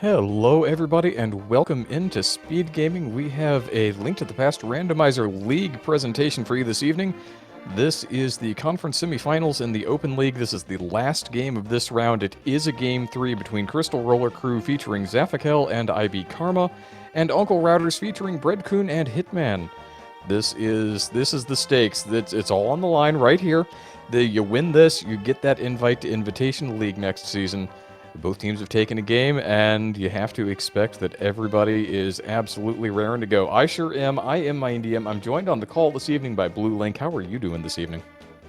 Hello everybody and welcome into SpeedGaming. We have a Link to the Past Randomizer League presentation for you this evening. This is the conference semifinals in the Open League. This is the last game of this round. It is a Game 3 between Crystal Roller Crew featuring Zafikel and IB Karma, and Uncle Routers featuring Breadcoon and Hitman. This is the stakes. It's all on the line right here. You win this, you get that invite to Invitation League next season. Both teams have taken a game, and you have to expect that everybody is absolutely raring to go. I sure am. I am MindDM. I'm joined on the call this evening by Blue Link. How are you doing this evening?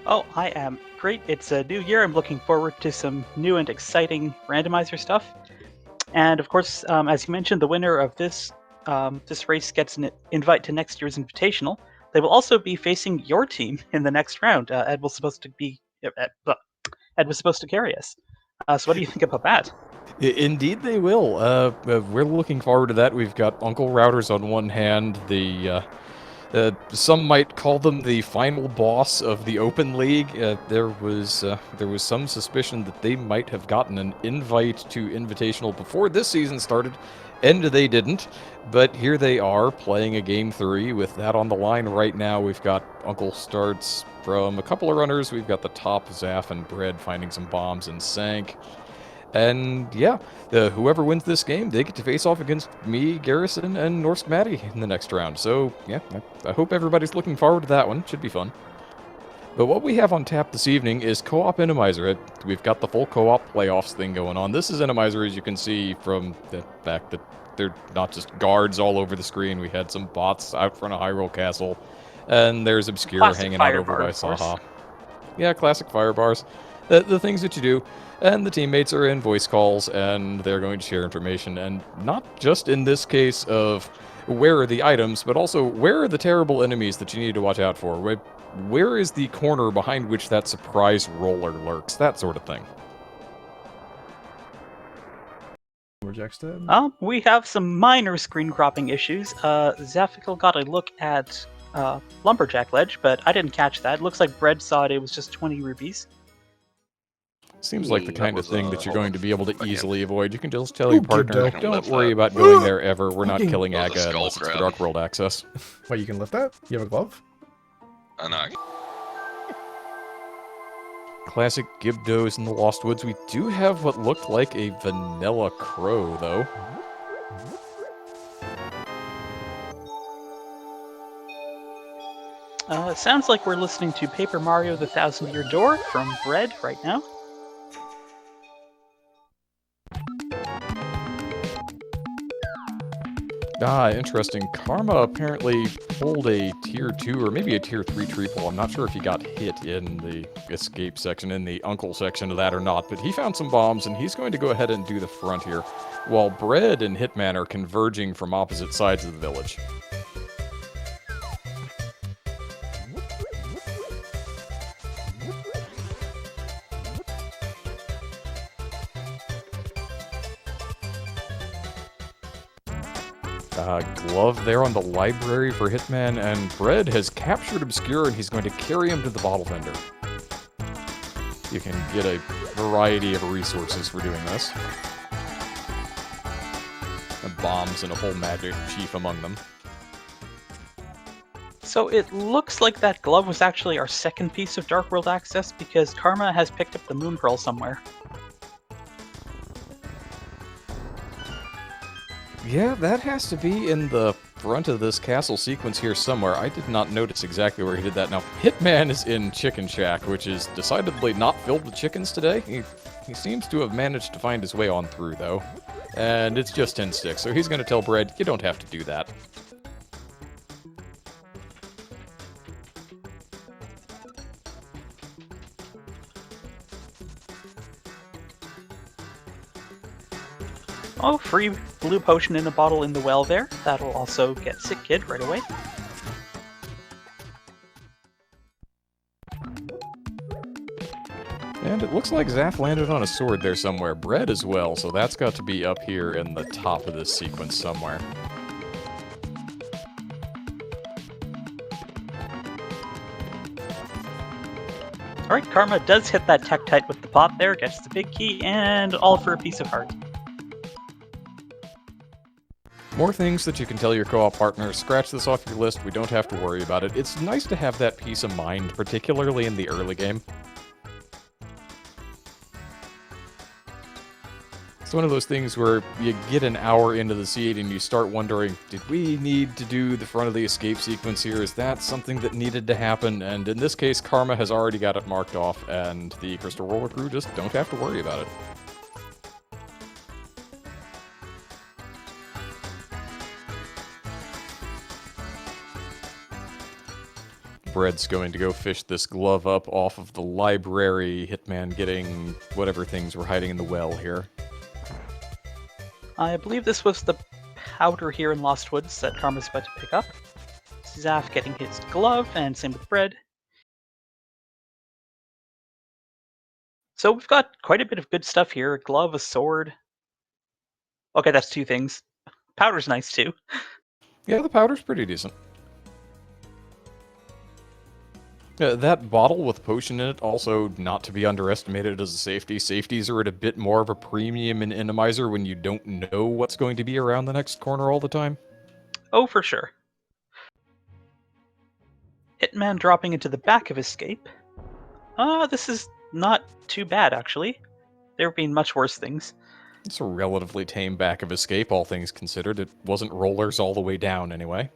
Oh, I am great. It's a new year. I'm looking forward to some new and exciting randomizer stuff. And of course, as you mentioned, the winner of this race gets an invite to next year's Invitational. They will also be facing your team in the next round. Ed was supposed to carry us. So what do you think about that? Indeed they will. We're looking forward to that. We've got Uncle Routers on one hand, some might call them the final boss of the Open League. There was some suspicion that they might have gotten an invite to Invitational before this season started, and they didn't. But here they are, playing a Game 3 with that on the line right now. We've got Uncle starts from a couple of runners. We've got the top, Zaf and Bread, finding some bombs and Sank. And yeah, whoever wins this game, they get to face off against me, Garrison, and Norsk Maddie in the next round. So yeah, I hope everybody's looking forward to that one. Should be fun. But what we have on tap this evening is co-op Randomizer. We've got the full co-op playoffs thing going on. This is Randomizer, as you can see from the fact that they're not just guards all over the screen. We had some bots out front of Hyrule Castle, and there's Obscura hanging out over by Saha. Yeah, classic fire bars. The things that you do. And the teammates are in voice calls, and they're going to share information. And not just in this case of where are the items, but also where are the terrible enemies that you need to watch out for? Where is the corner behind which that surprise roller lurks? That sort of thing. We have some minor screen cropping issues. Zafikel got a look at Lumberjack Ledge, but I didn't catch that. It looks like Bread saw it was just 20 rupees. Seems like the kind of thing that you're going to be able to easily avoid. You can just tell your partner, don't worry about going there ever. We're not killing Aga unless it's for Dark World access. Wait, you can lift that? You have a glove? No. Classic Gibdos in the Lost Woods. We do have what looked like a vanilla crow, though. It sounds like we're listening to Paper Mario the Thousand Year Door from Bread right now. Ah, interesting. Karma apparently pulled a tier 2 or maybe a tier 3 triple. I'm not sure if he got hit in the escape section, in the uncle section of that or not, but he found some bombs and he's going to go ahead and do the front here, while Bread and Hitman are converging from opposite sides of the village. Glove there on the library for Hitman, and Bread has captured Obscura, and he's going to carry him to the bottle vendor. You can get a variety of resources for doing this. And bombs and a whole magic chief among them. So it looks like that glove was actually our second piece of Dark World access, because Karma has picked up the Moon Pearl somewhere. Yeah, that has to be in the front of this castle sequence here somewhere. I did not notice exactly where he did that. Now, Hitman is in Chicken Shack, which is decidedly not filled with chickens today. He seems to have managed to find his way on through, though. And it's just 10 sticks, so he's going to tell Bread, you don't have to do that. Oh, free blue potion in a bottle in the well there. That'll also get Sick Kid right away. And it looks like Zaf landed on a sword there somewhere. Bread as well, so that's got to be up here in the top of this sequence somewhere. Alright, Karma does hit that Tektite with the pot there, gets the big key, and all for a piece of heart. More things that you can tell your co-op partner, scratch this off your list, we don't have to worry about it. It's nice to have that peace of mind, particularly in the early game. It's one of those things where you get an hour into the seed and you start wondering, did we need to do the front of the escape sequence here? Is that something that needed to happen? And in this case, Karma has already got it marked off, and the Crystal Roller crew just don't have to worry about it. Bread's going to go fish this glove up off of the library, Hitman getting whatever things were hiding in the well here. I believe this was the powder here in Lost Woods that Karma's about to pick up. Zaf getting his glove, and same with Bread. So we've got quite a bit of good stuff here. A glove, a sword. Okay, that's 2 things. Powder's nice too. Yeah, the powder's pretty decent. That bottle with potion in it, also not to be underestimated as a safety. Safeties are at a bit more of a premium in Randomizer when you don't know what's going to be around the next corner all the time. Oh, for sure. Hitman dropping into the back of Escape. This is not too bad, actually. There have been much worse things. It's a relatively tame back of Escape, all things considered. It wasn't rollers all the way down, anyway.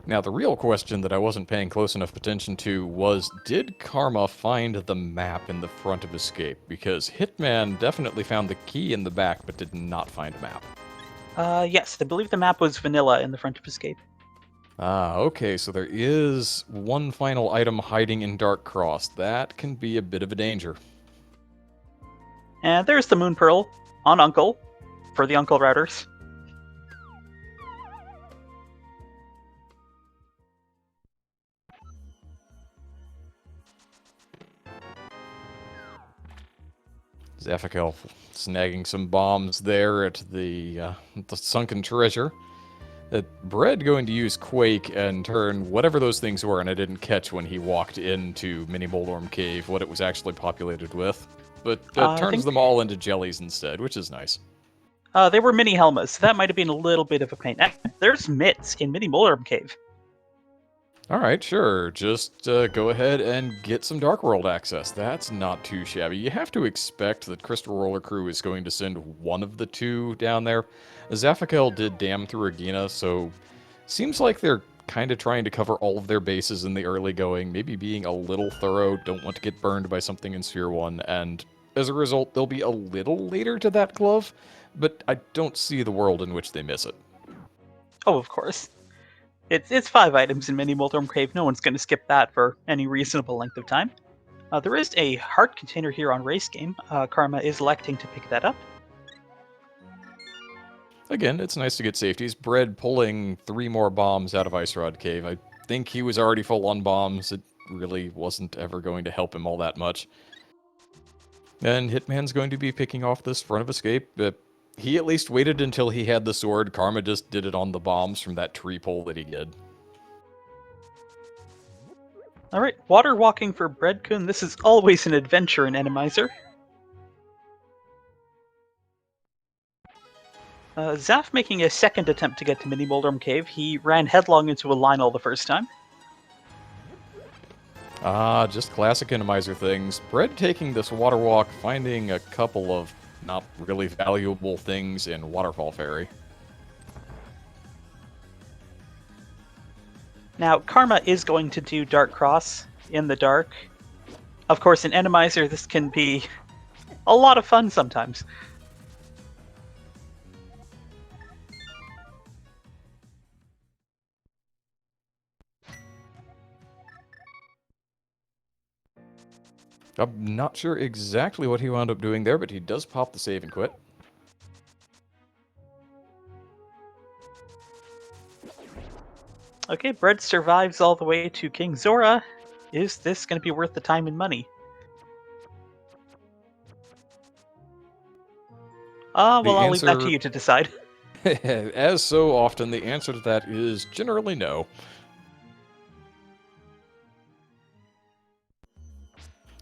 Now, the real question that I wasn't paying close enough attention to was, did Karma find the map in the front of Escape? Because Hitman definitely found the key in the back, but did not find a map. Yes, I believe the map was vanilla in the front of Escape. Ah, okay, so there is one final item hiding in Dark Cross. That can be a bit of a danger. And there's the Moon Pearl on Uncle, for the Uncle routers. Zaffikel snagging some bombs there at the sunken treasure. Bread going to use Quake and turn whatever those things were, and I didn't catch when he walked into Mini Moldorm Cave what it was actually populated with. But turns them all into jellies instead, which is nice. They were mini Helmas, so that might have been a little bit of a pain. There's mitts in Mini Moldorm Cave. Alright, sure. Just go ahead and get some Dark World access. That's not too shabby. You have to expect that Crystal Roller Crew is going to send one of the two down there. Zaffikel did Dam through Regina, so seems like they're kind of trying to cover all of their bases in the early going, maybe being a little thorough, don't want to get burned by something in Sphere 1, and as a result, they'll be a little later to that glove, but I don't see the world in which they miss it. Oh, of course. It's 5 items in Mini Moldorm Cave. No one's going to skip that for any reasonable length of time. There is a heart container here on Race Game. Karma is electing to pick that up. Again, it's nice to get safeties. Bread pulling 3 more bombs out of Ice Rod Cave. I think he was already full on bombs. It really wasn't ever going to help him all that much. And Hitman's going to be picking off this front of Escape. He at least waited until he had the sword. Karma just did it on the bombs from that tree pole that he did. Alright, water walking for Breadcoon. This is always an adventure in Randomizer. Zaf making a second attempt to get to Mini Moldorm Cave. He ran headlong into a Lionel the first time. Ah, just classic Randomizer things. Bread taking this water walk, finding a couple of not really valuable things in Waterfall Ferry. Now, Karma is going to do Dark Cross in the dark. Of course, in Randomizer, this can be a lot of fun sometimes. I'm not sure exactly what he wound up doing there, but he does pop the save and quit. Okay, Bread survives all the way to King Zora. Is this going to be worth the time and money? Well, I'll leave that to you to decide. As so often, the answer to that is generally no.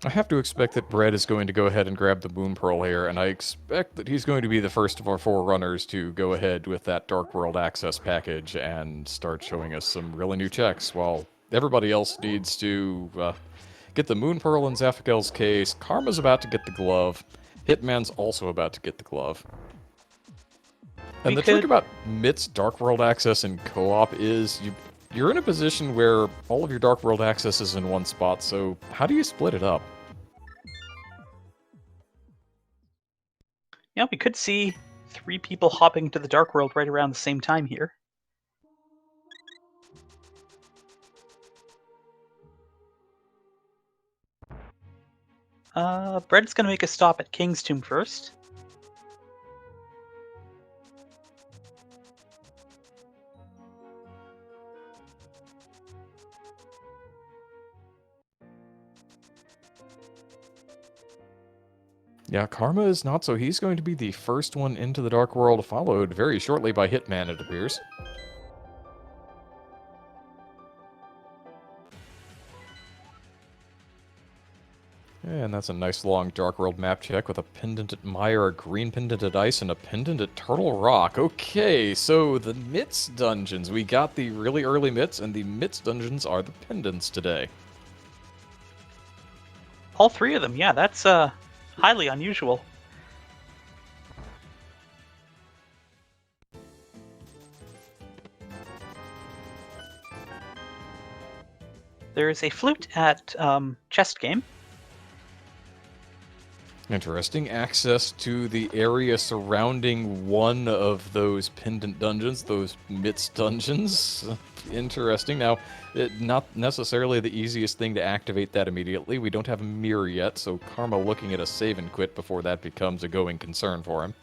I have to expect that Bread is going to go ahead and grab the Moon Pearl here, and I expect that he's going to be the first of our 4 runners to go ahead with that Dark World Access package and start showing us some really new checks, while everybody else needs to get the Moon Pearl in Zaphikel's case. Karma's about to get the glove. Hitman's also about to get the glove. And the trick about MIT's Dark World Access in co-op is you're in a position where all of your Dark World Access is in one spot, so how do you split it up? Yeah, we could see 3 people hopping to the Dark World right around the same time here. Bread's gonna make a stop at King's Tomb first. Yeah, Karma is not, so he's going to be the first one into the Dark World, followed very shortly by Hitman, it appears. And that's a nice long Dark World map check with a pendant at Mire, a green pendant at Ice, and a pendant at Turtle Rock. Okay, so the Mitts dungeons. We got the really early Mitts, and the Mitts dungeons are the pendants today. All 3 of them, yeah, that's highly unusual. There's a flute at Chest Game. Interesting. Access to the area surrounding one of those pendant dungeons, those Mitts dungeons. Interesting. Now, not necessarily the easiest thing to activate that immediately. We don't have a mirror yet, so Karma looking at a save and quit before that becomes a going concern for him.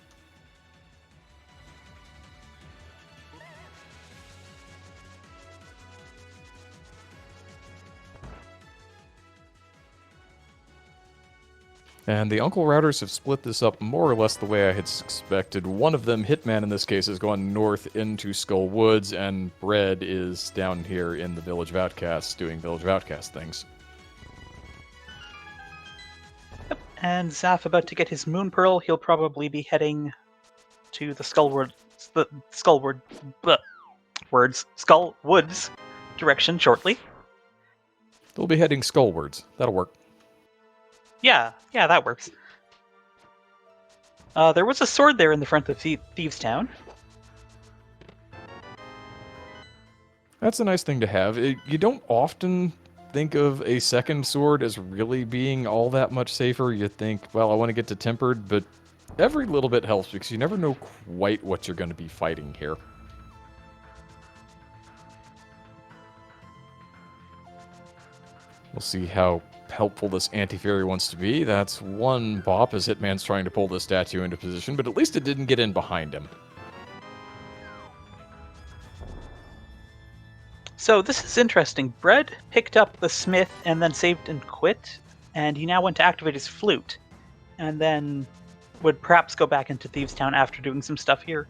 And the Uncle Routers have split this up more or less the way I had expected. One of them, Hitman in this case, has gone north into Skull Woods, and Bread is down here in the Village of Outcasts doing Village of Outcasts things. Yep. And Zaf about to get his Moon Pearl. He'll probably be heading to the Skull Woods direction shortly. They'll be heading Skullwards. That'll work. Yeah, that works. There was a sword there in the front of Thieves' Town. That's a nice thing to have. You don't often think of a second sword as really being all that much safer. You think, well, I want to get to Tempered, but every little bit helps because you never know quite what you're going to be fighting here. We'll see how helpful this anti-fairy wants to be. That's one bop as Hitman's trying to pull the statue into position, but at least it didn't get in behind him. So this is interesting. Bread picked up the smith and then saved and quit, and he now went to activate his flute, and then would perhaps go back into Thieves' Town after doing some stuff here.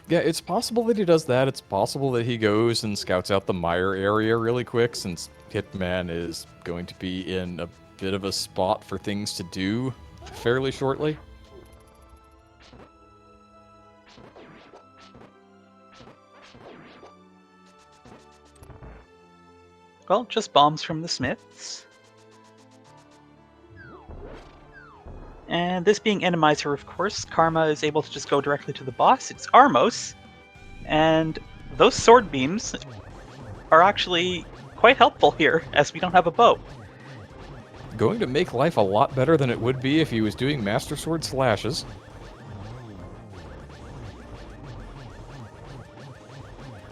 Yeah, it's possible that he does that. It's possible that he goes and scouts out the Mire area really quick, since Hitman is going to be in a bit of a spot for things to do fairly shortly. Well, just bombs from the smiths. And this being Randomizer, of course, Karma is able to just go directly to the boss. It's Armos, and those sword beams are actually quite helpful here, as we don't have a bow. Going to make life a lot better than it would be if he was doing Master Sword slashes.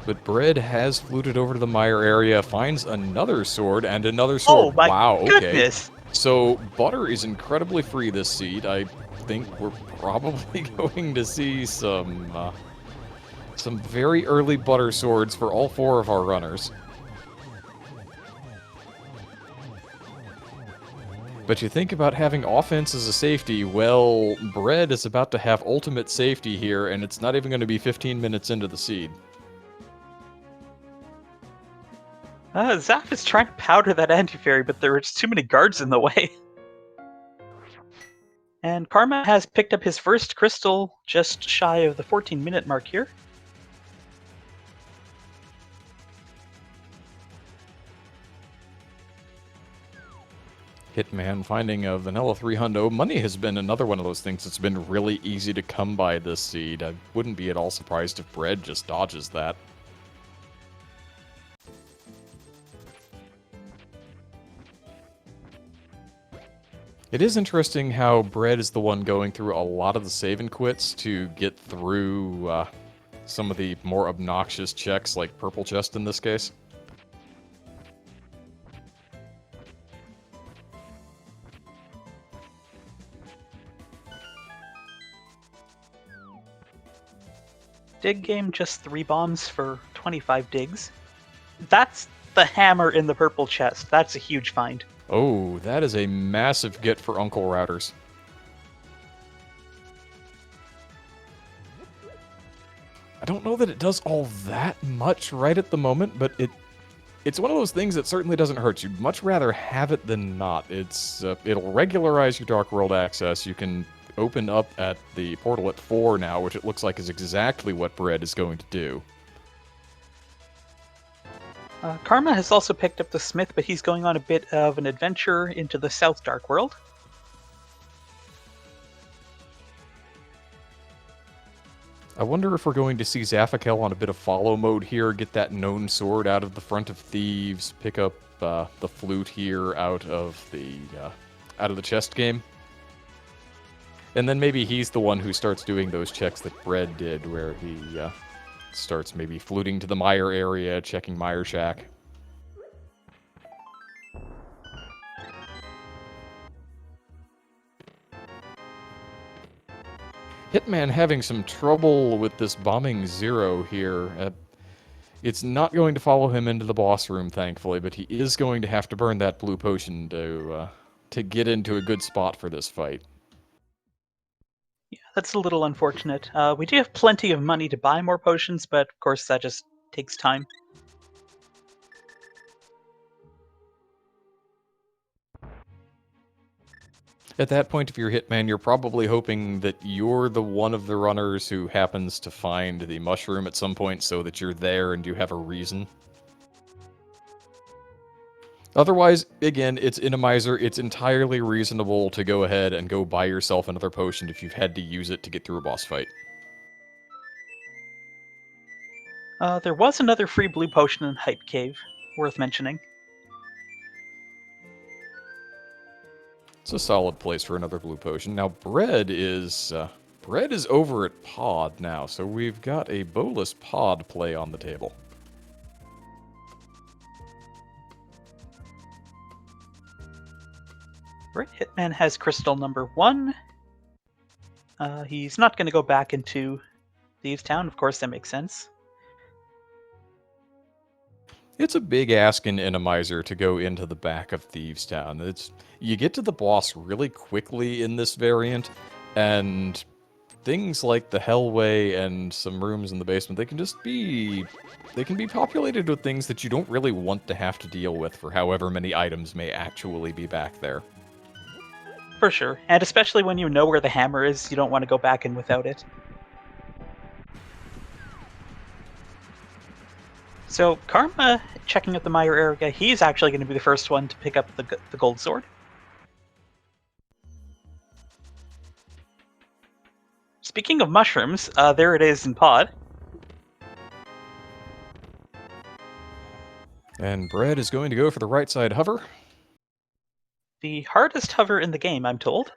But Bread has fluted over to the Mire area, finds another sword and another sword. Oh my wow, goodness! Okay. So Butter is incredibly free this seed. I think we're probably going to see some very early Butter swords for all 4 of our runners. But you think about having offense as a safety, well, Bread is about to have ultimate safety here, and it's not even going to be 15 minutes into the seed. Zaf is trying to powder that anti-fairy, but there are just too many guards in the way. And Karma has picked up his first crystal just shy of the 14-minute mark here. Hitman finding a vanilla 3 hundo. Money has been another one of those things that's been really easy to come by this seed. I wouldn't be at all surprised if Bread just dodges that. It is interesting how Bread is the one going through a lot of the save and quits to get through some of the more obnoxious checks, like Purple Chest in this case. Dig game, just 3 bombs for 25 digs. That's the hammer in the purple chest. That's a huge find. Oh, that is a massive get for Uncle Routers. I don't know that it does all that much right at the moment, but it's one of those things that certainly doesn't hurt. You'd much rather have it than not. It'll regularize your Dark World access. You can open up at the portal at 4 now, which it looks like is exactly what Bread is going to do. Karma has also picked up the Smith, but he's going on a bit of an adventure into the South Dark World. I wonder if we're going to see Zaffakel on a bit of follow mode here, get that known sword out of the front of Thieves, pick up the flute here out of the chest game. And then maybe he's the one who starts doing those checks that Bread did, where he starts maybe fluting to the Mire area, checking Mire Shack. Hitman having some trouble with this bombing 0 here. It's not going to follow him into the boss room, thankfully, but he is going to have to burn that blue potion to get into a good spot for this fight. Yeah, that's a little unfortunate. We do have plenty of money to buy more potions, but of course that just takes time. At that point, if you're Hitman, you're probably hoping that you're the one of the runners who happens to find the mushroom at some point so that you're there and you have a reason. Otherwise, again, it's Randomizer. It's entirely reasonable to go ahead and go buy yourself another potion if you've had to use it to get through a boss fight. There was another free blue potion in Hype Cave, worth mentioning. It's a solid place for another blue potion. Now, Bread is over at Pod now, so we've got a Bolus Pod play on the table. Right, Hitman has crystal number 1. He's not going to go back into Thieves Town, of course that makes sense. It's a big ask in Randomizer to go into the back of Thieves Town. You get to the boss really quickly in this variant, and things like the Hellway and some rooms in the basement, they can be populated with things that you don't really want to have to deal with for however many items may actually be back there. For sure, and especially when you know where the hammer is, you don't want to go back in without it. So Karma, checking out the Mire area, he's actually going to be the first one to pick up the gold sword. Speaking of mushrooms, there it is in Pod. And Bread is going to go for the right side hover. The hardest hover in the game, I'm told.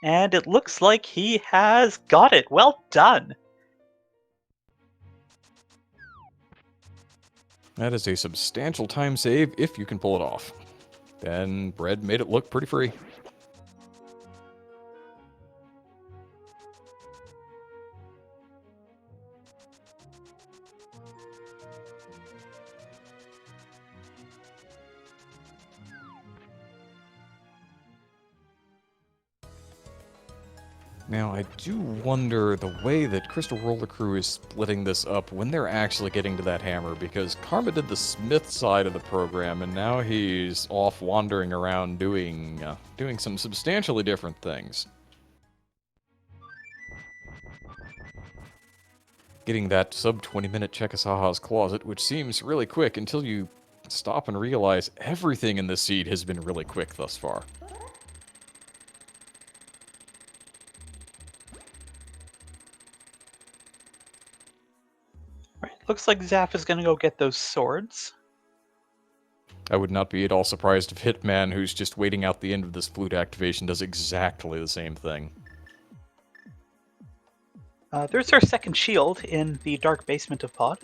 And it looks like he has got it. Well done! That is a substantial time save if you can pull it off. Then Bread made it look pretty free. Now, I do wonder the way that Crystal Roller Crew is splitting this up when they're actually getting to that hammer, because Karma did the Smith side of the program, and now he's off wandering around doing some substantially different things. Getting that sub-20-minute Chekasaha's Closet, which seems really quick until you stop and realize everything in this seed has been really quick thus far. Right, looks like Zaf is going to go get those swords. I would not be at all surprised if Hitman, who's just waiting out the end of this flute activation, does exactly the same thing. There's our second shield in the dark basement of Pod.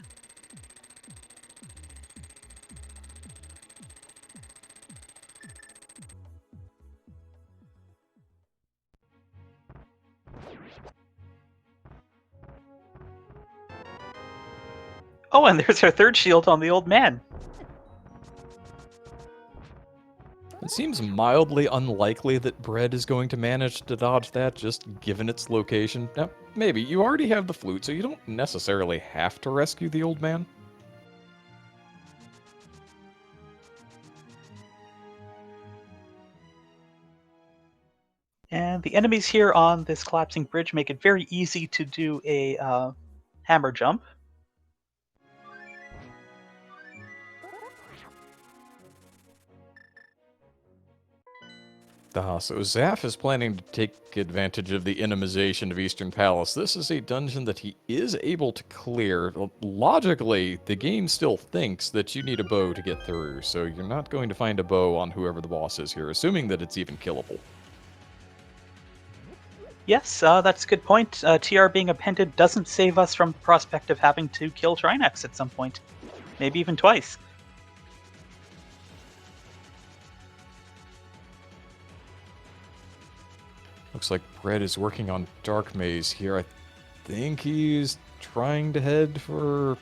Oh, and there's our third shield on the old man. It seems mildly unlikely that Bread is going to manage to dodge that, just given its location. Now, maybe. You already have the flute, so you don't necessarily have to rescue the old man. And the enemies here on this collapsing bridge make it very easy to do a hammer jump. So Zaf is planning to take advantage of the enimization of Eastern Palace. This is a dungeon that he is able to clear. Logically, the game still thinks that you need a bow to get through, so you're not going to find a bow on whoever the boss is here, assuming that it's even killable. Yes, that's a good point. TR being appended doesn't save us from the prospect of having to kill Trinex at some point. Maybe even twice. Looks like Bread is working on Dark Maze here. I think he's trying to head for...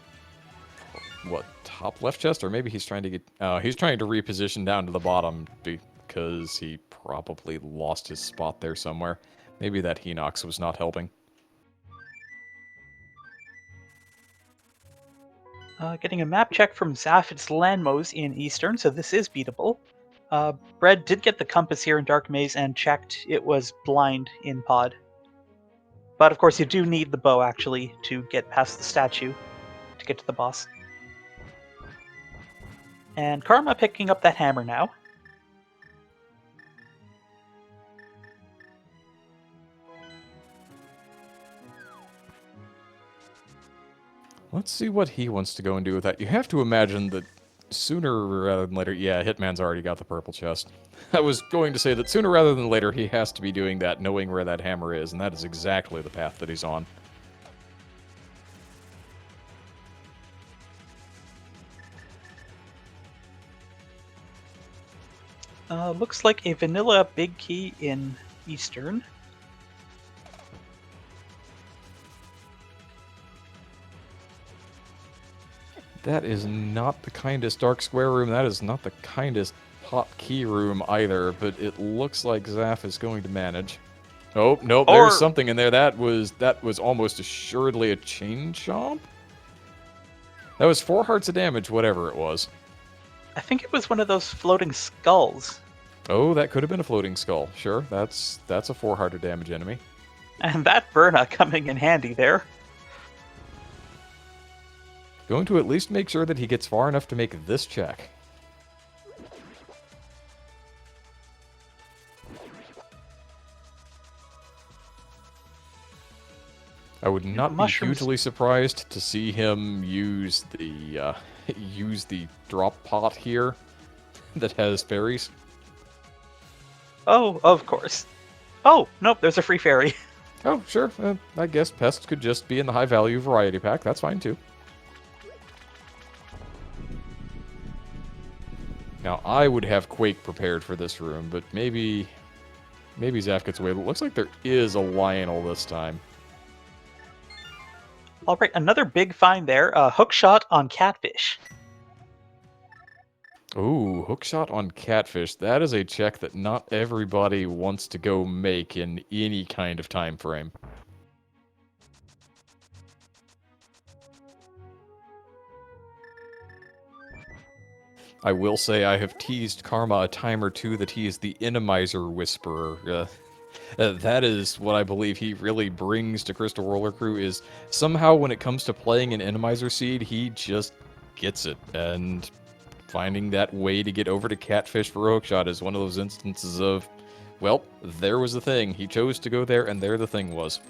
what, top left chest? Or maybe he's trying to get... he's trying to reposition down to the bottom because he probably lost his spot there somewhere. Maybe that Hinox was not helping. Getting a map check from Zaf. It's Landmos in Eastern, so this is beatable. Bread did get the compass here in Dark Maze and checked it was blind in Pod. But of course you do need the bow actually to get past the statue to get to the boss. And Karma picking up that hammer now. Let's see what he wants to go and do with that. You have to imagine that sooner rather than later... Yeah, Hitman's already got the purple chest. I was going to say that sooner rather than later he has to be doing that, knowing where that hammer is, and that is exactly the path that he's on. Looks like a vanilla big key in Eastern. That is not the kindest dark square room. That is not the kindest pot key room either, but it looks like Zaf is going to manage. Oh, nope, there's something in there. That was almost assuredly a chain chomp? That was 4 hearts of damage, whatever it was. I think it was one of those floating skulls. Oh, that could have been a floating skull. Sure, that's a 4 heart of damage enemy. And that Burna coming in handy there. Going to at least make sure that he gets far enough to make this check. I would not be hugely surprised to see him use the drop pot here that has fairies. Oh, of course. Oh, nope, there's a free fairy. Oh, sure. I guess Pest could just be in the high value variety pack. That's fine too. Now, I would have Quake prepared for this room, but maybe Zaf gets away. It looks like there is a Lionel this time. All right, another big find there. Hook shot on Catfish. Ooh, hookshot on catfish. That is a check that not everybody wants to go make in any kind of time frame. I will say I have teased Karma a time or two that he is the Randomizer Whisperer. That is what I believe he really brings to Crystal Roller Crew, is somehow when it comes to playing an Randomizer seed, he just gets it. And finding that way to get over to Catfish for a hookshot is one of those instances of, well, there was the thing. He chose to go there, and there the thing was.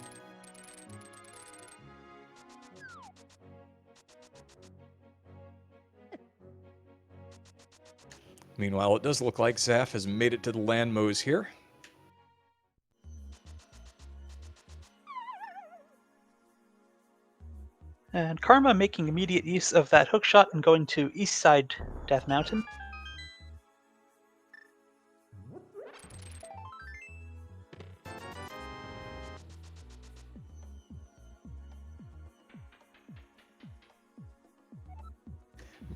Meanwhile, it does look like Zaf has made it to the land mows here. And Karma making immediate use of that hookshot and going to east side Death Mountain.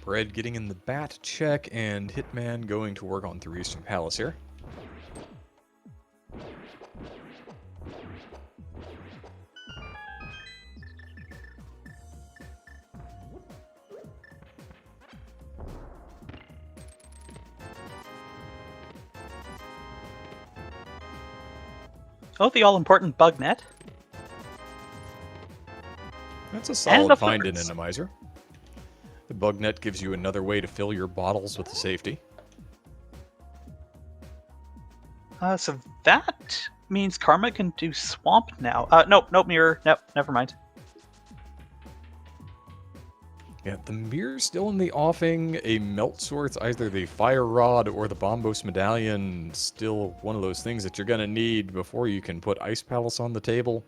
Bread getting in the bat check, and Hitman going to work on through Eastern Palace here. Oh, the all-important bug net. That's a solid find in flowers. Randomizer. The bug net gives you another way to fill your bottles with the safety. So that means Karma can do Swamp now. Nope, Mirror. Nope, never mind. Yeah, the mirror's still in the offing. A melt sort's either the fire rod or the Bombos medallion. Still one of those things that you're gonna need before you can put Ice Palace on the table.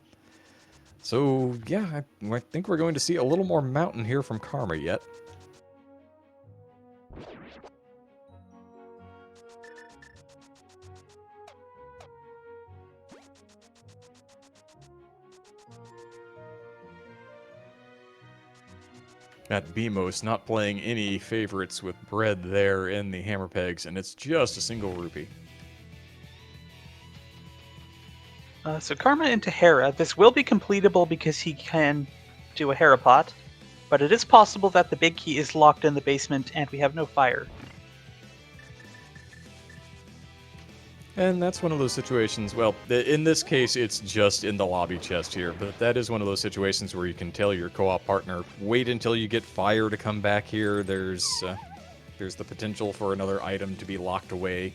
So yeah, I think we're going to see a little more mountain here from Karma yet. At BMOS, not playing any favorites with bread there in the hammer pegs, and it's just a single rupee. So Karma into Hera. This will be completable because he can do a Hera pot, but it is possible that the big key is locked in the basement and we have no fire. And that's one of those situations, well, in this case, it's just in the lobby chest here, but that is one of those situations where you can tell your co-op partner, wait until you get fire to come back here. There's the potential for another item to be locked away.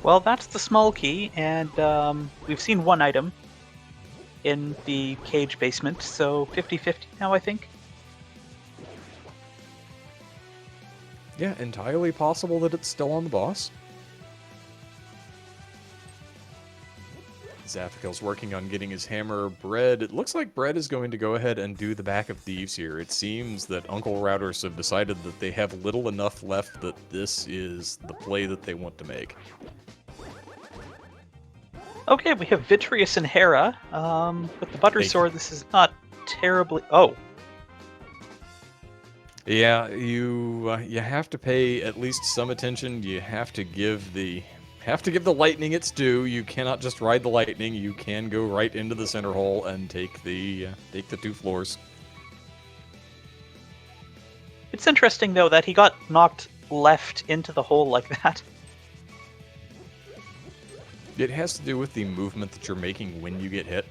Well, that's the small key, and we've seen one item in the cage basement, so 50-50 now, I think. Yeah, entirely possible that it's still on the boss. Zaphical's working on getting his hammer. Bread. It looks like Bread is going to go ahead and do the Back of Thieves here. It seems that Uncle Routers have decided that they have little enough left that this is the play that they want to make. Okay, we have Vitreous and Hera. With the Butter Sword, this is not terribly... Oh. Yeah, you have to pay at least some attention. You have to give the lightning its due. You cannot just ride the lightning. You can go right into the center hole and take the 2 floors. It's interesting, though, that he got knocked left into the hole like that. It has to do with the movement that you're making when you get hit.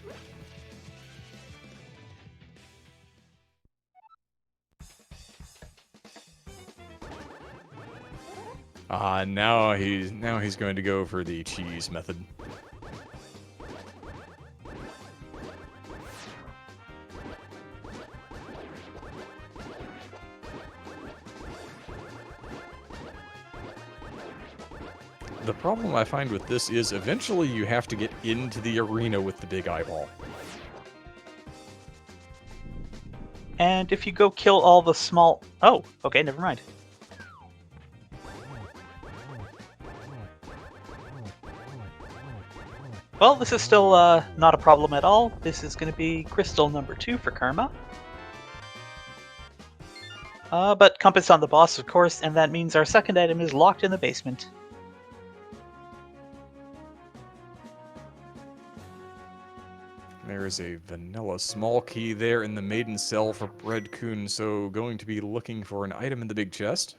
Now he's going to go for the cheese method. The problem I find with this is eventually you have to get into the arena with the big eyeball. And if you go kill all the small... Oh, okay, never mind. Well, this is still not a problem at all. This is going to be crystal number 2 for Karma. But compass on the boss, of course, and that means our second item is locked in the basement. There's a vanilla small key there in the maiden cell for Bread Coon, so going to be looking for an item in the big chest.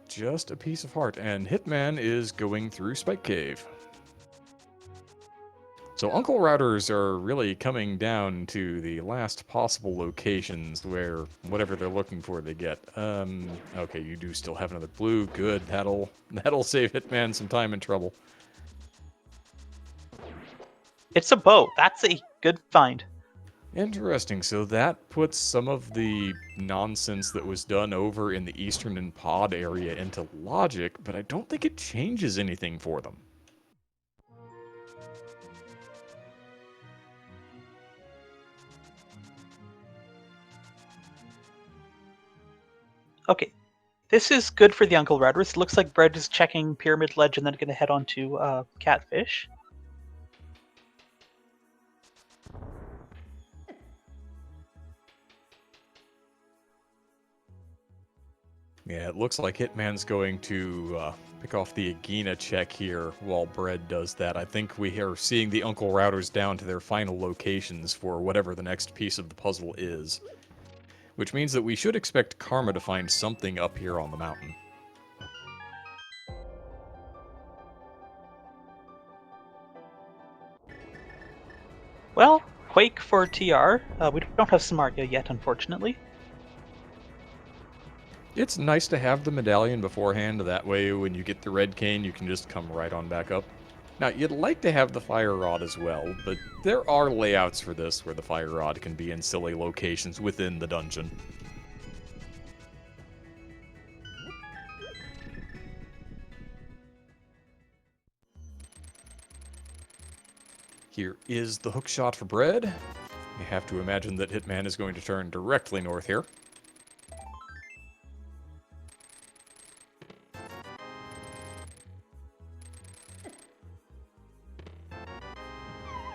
Just a piece of heart, and Hitman is going through Spike Cave. So Uncle Routers are really coming down to the last possible locations where whatever they're looking for they get. Okay, you do still have another blue. Good, that'll save Hitman some time and trouble. It's a bow. That's a good find. Interesting, so that puts some of the nonsense that was done over in the Eastern and Pod area into logic, but I don't think it changes anything for them. Okay, this is good for the Uncle Routers. It looks like Bread is checking Pyramid Ledge and then going to head on to Catfish. Yeah, it looks like Hitman's going to pick off the Agena check here while Bread does that. I think we are seeing the Uncle Routers down to their final locations for whatever the next piece of the puzzle is. Which means that we should expect Karma to find something up here on the mountain. Well, Quake for TR. We don't have Samaria yet, unfortunately. It's nice to have the medallion beforehand, that way when you get the red cane you can just come right on back up. Now, you'd like to have the fire rod as well, but there are layouts for this where the fire rod can be in silly locations within the dungeon. Here is the hook shot for Bread. You have to imagine that Hitman is going to turn directly north here.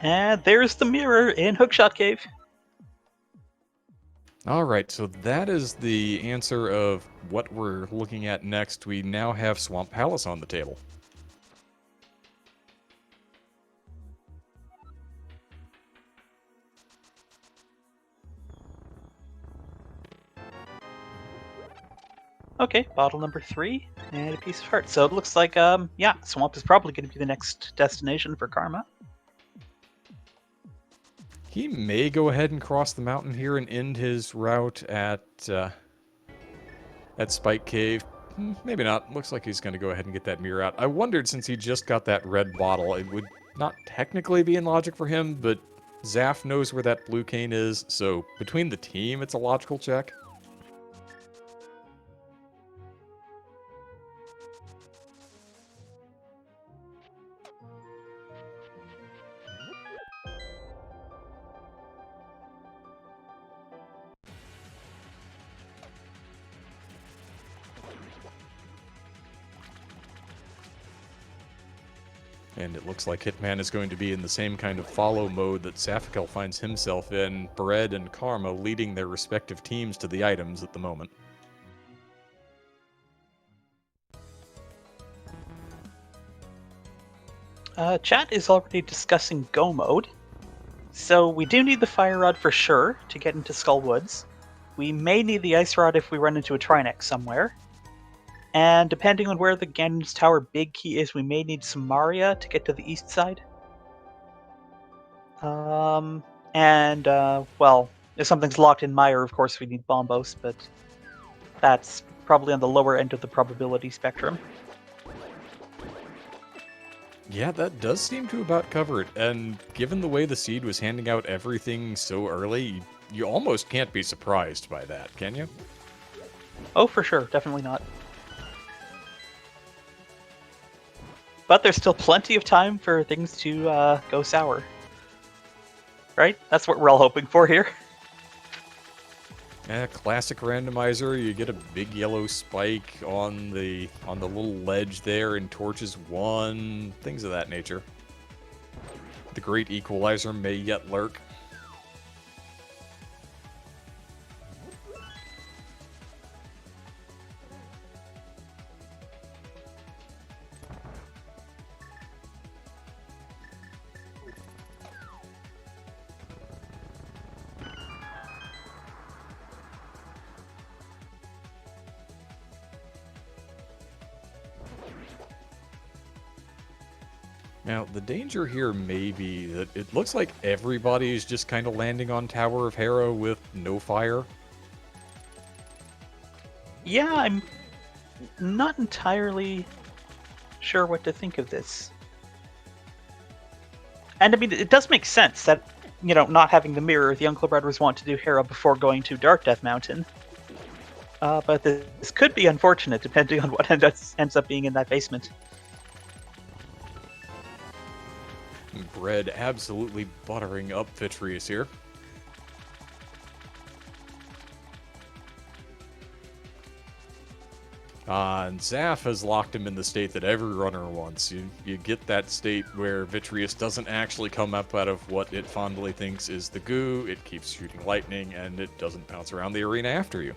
And there's the mirror in Hookshot Cave. Alright, so that is the answer of what we're looking at next. We now have Swamp Palace on the table. Okay, bottle number 3 and a piece of heart. So it looks like, yeah, Swamp is probably going to be the next destination for Karma. He may go ahead and cross the mountain here and end his route at Spike Cave. Maybe not. Looks like he's going to go ahead and get that mirror out. I wondered, since he just got that red bottle, it would not technically be in logic for him, but Zaf knows where that blue cane is, so between the team, it's a logical check. And it looks like Hitman is going to be in the same kind of follow mode that Safikel finds himself in, Bread and Karma leading their respective teams to the items at the moment. Chat is already discussing Go mode. So we do need the fire rod for sure to get into Skull Woods. We may need the ice rod if we run into a Trinex somewhere. And depending on where the Ganon's Tower big key is, we may need Samaria to get to the east side. Well, if something's locked in Mire, of course we need Bombos, but that's probably on the lower end of the probability spectrum. Yeah, that does seem to about cover it, and given the way the seed was handing out everything so early, you almost can't be surprised by that, can you? Oh, for sure, definitely not. But there's still plenty of time for things to go sour. Right? That's what we're all hoping for here. Yeah, classic randomizer. You get a big yellow spike on the little ledge there, and torches 1, things of that nature. The great equalizer may yet lurk. Now, the danger here may be that it looks like everybody is just kind of landing on Tower of Hera with no fire. Yeah, I'm not entirely sure what to think of this. And I mean, it does make sense that, not having the mirror, the Uncle Brothers want to do Hera before going to Dark Death Mountain. But this could be unfortunate, depending on what ends up being in that basement. Bread absolutely buttering up Vitreous here. And Zaf has locked him in the state that every runner wants. You get that state where Vitreous doesn't actually come up out of what it fondly thinks is the goo, it keeps shooting lightning, and it doesn't bounce around the arena after you.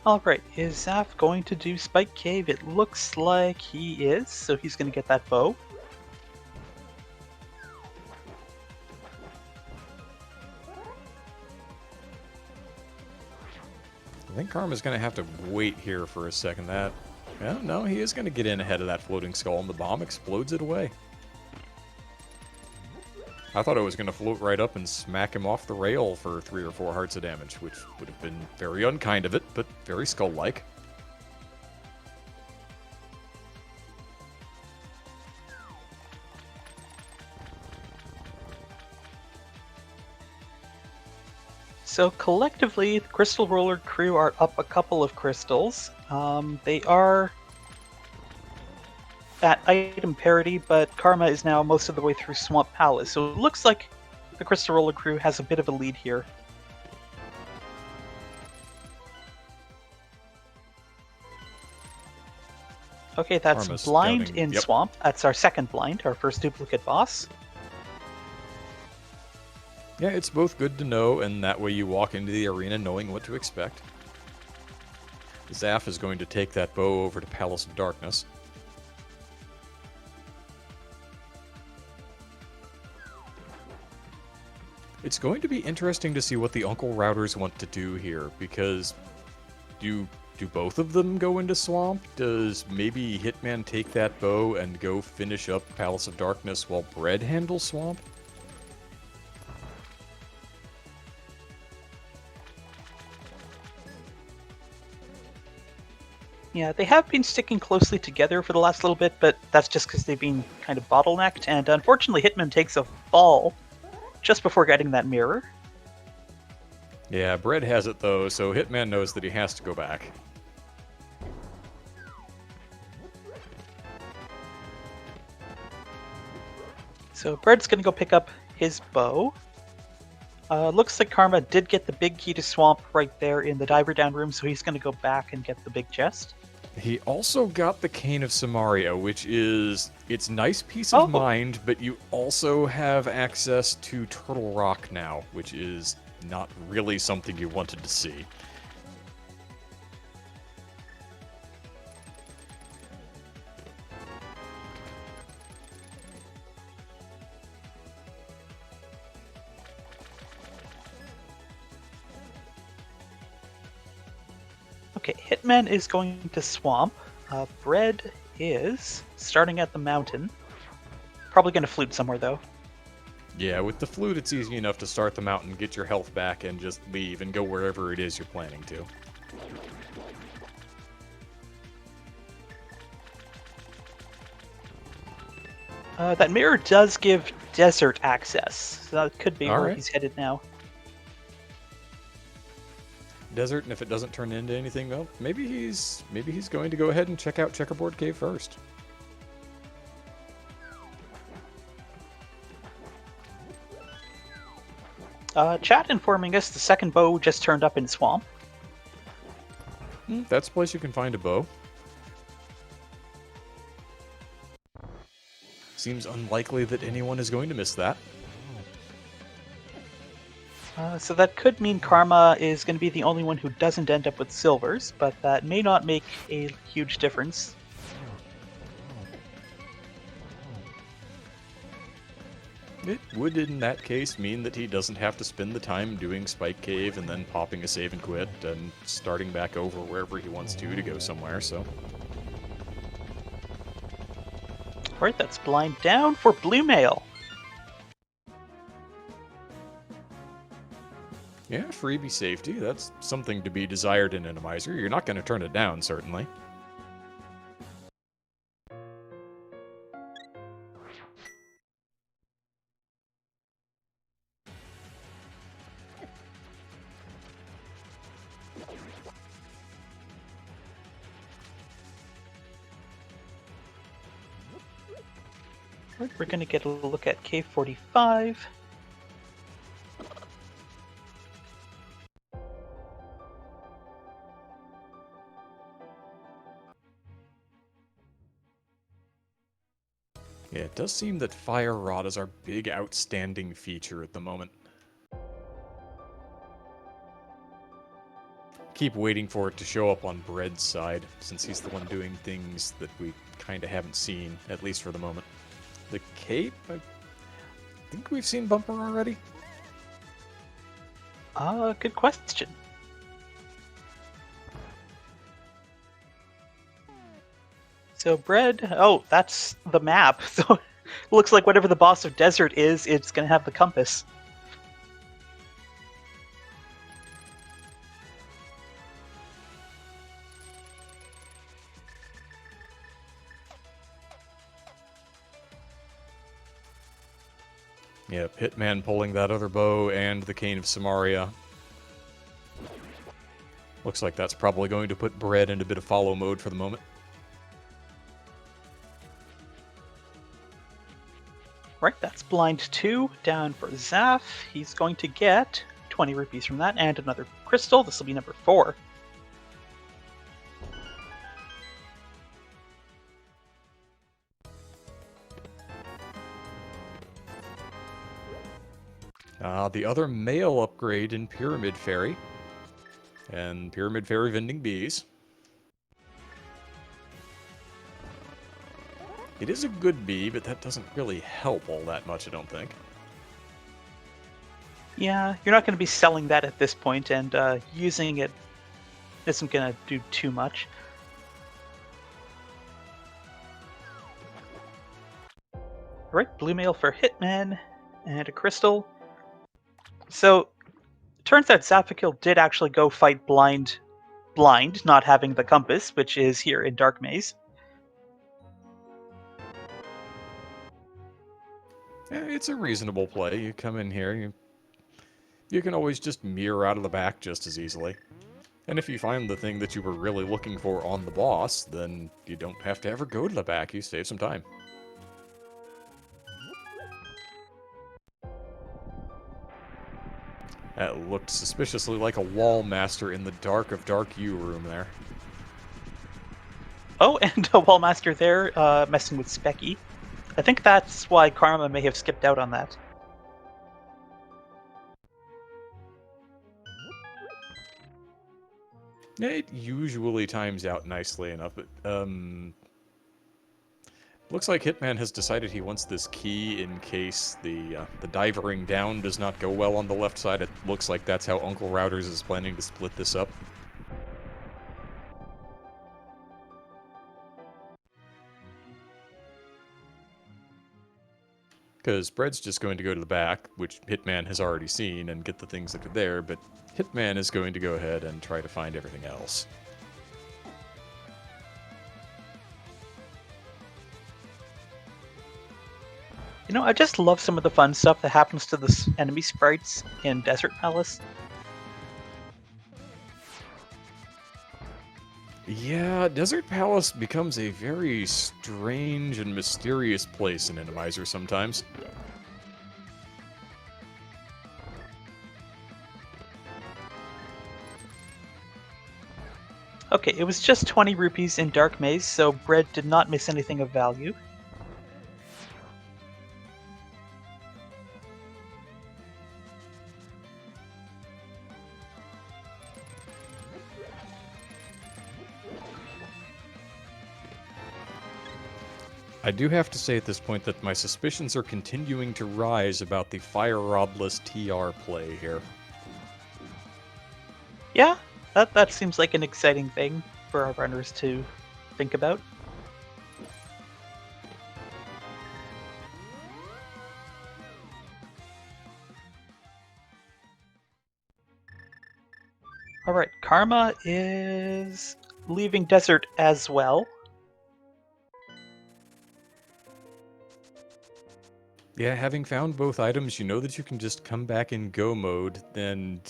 Alright, is Zaf going to do Spike Cave? It looks like he is, so he's going to get that bow. I think Karma's going to have to wait here for a second. Well, no, he is going to get in ahead of that floating skull, and the bomb explodes it away. I thought it was going to float right up and smack him off the rail for 3 or 4 hearts of damage, which would have been very unkind of it, but very skull-like. So collectively, the Crystal Roller crew are up a couple of crystals. They are at item parity, but Karma is now most of the way through Swamp Palace, so it looks like the Crystal Roller crew has a bit of a lead here. Okay, that's Karma's blind scouting. in Yep. Swamp. That's our second blind, our first duplicate boss. Yeah, it's both good to know, and that way you walk into the arena knowing what to expect. Zaf is going to take that bow over to Palace of Darkness. It's going to be interesting to see what the Uncle Routers want to do here, because do both of them go into Swamp? Does maybe Hitman take that bow and go finish up Palace of Darkness while Bread handles Swamp? Yeah, they have been sticking closely together for the last little bit, but that's just because they've been kind of bottlenecked, and unfortunately Hitman takes a fall just before getting that mirror. Yeah, Bread has it though, so Hitman knows that he has to go back. So Bread's gonna go pick up his bow. Looks like Karma did get the big key to Swamp right there in the Diver Down room, so he's gonna go back and get the big chest. He also got the Cane of Samaria, which is it's nice peace of mind, but you also have access to Turtle Rock now, which is not really something you wanted to see. Okay, Hitman is going to Swamp. Bread is starting at the mountain. Probably going to flute somewhere, though. Yeah, with the flute, it's easy enough to start the mountain, get your health back, and just leave and go wherever it is you're planning to. That mirror does give desert access, so that could be where Alright. he's headed now. Desert, and if it doesn't turn into anything, well, maybe he's going to go ahead and check out Checkerboard Cave first. Chat informing us the second bow just turned up in Swamp. That's a place you can find a bow. Seems unlikely that anyone is going to miss that. So that could mean Karma is going to be the only one who doesn't end up with silvers, but that may not make a huge difference. It would, in that case, mean that he doesn't have to spend the time doing Spike Cave and then popping a save and quit and starting back over wherever he wants to go somewhere, so... Alright, that's blind down for Blue Mail. Yeah, freebie safety, that's something to be desired in Randomizer. You're not going to turn it down, certainly. Right, we're going to get a look at K45. Yeah, it does seem that Fire Rod is our big outstanding feature at the moment. Keep waiting for it to show up on Bread's side, since he's the one doing things that we kind of haven't seen, at least for the moment. The cape? I think we've seen Bumper already. Good question. So Bread, oh, that's the map. So it looks like whatever the boss of Desert is, it's going to have the compass. Yep, Hitman pulling that other bow and the Cane of Samaria. Looks like that's probably going to put Bread in a bit of follow mode for the moment. Right, that's blind 2 down for Zaf. He's going to get 20 rupees from that and another crystal. This will be number 4. The other male upgrade in Pyramid Fairy. And Pyramid Fairy vending bees. It is a good bee, but that doesn't really help all that much, I don't think. Yeah, you're not going to be selling that at this point, and using it isn't going to do too much. Alright, blue mail for Hitman, and a crystal. So, turns out Zaphikill did actually go fight blind, not having the compass, which is here in Dark Maze. Yeah, it's a reasonable play. You come in here, you can always just mirror out of the back just as easily. And if you find the thing that you were really looking for on the boss, then you don't have to ever go to the back. You save some time. That looked suspiciously like a wall master in the dark of Dark U room there. Oh, and a Wallmaster there, messing with Specky. I think that's why Karma may have skipped out on that. Yeah, it usually times out nicely enough, but, looks like Hitman has decided he wants this key in case the divering down does not go well on the left side. It looks like that's how Uncle Routers is planning to split this up. Because Bread's just going to go to the back, which Hitman has already seen, and get the things that are there, but Hitman is going to go ahead and try to find everything else. You know, I just love some of the fun stuff that happens to the enemy sprites in Desert Palace. Yeah, Desert Palace becomes a very strange and mysterious place in Randomizer sometimes. Okay, it was just 20 rupees in Dark Maze, so Bread did not miss anything of value. I do have to say at this point that my suspicions are continuing to rise about the Fire Rodless TR play here. Yeah, that seems like an exciting thing for our runners to think about. Alright, Karma is leaving Desert as well. Yeah, having found both items, you know that you can just come back in go mode, and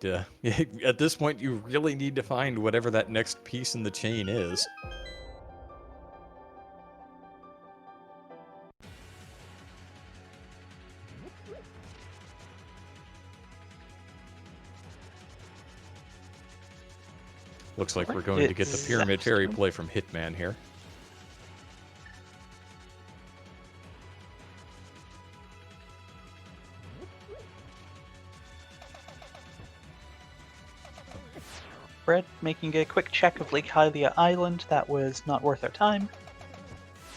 at this point you really need to find whatever that next piece in the chain is. Looks like we're going to get the Pyramid Fairy play from Hitman here. Bread making a quick check of Lake Hylia Island. That was not worth our time.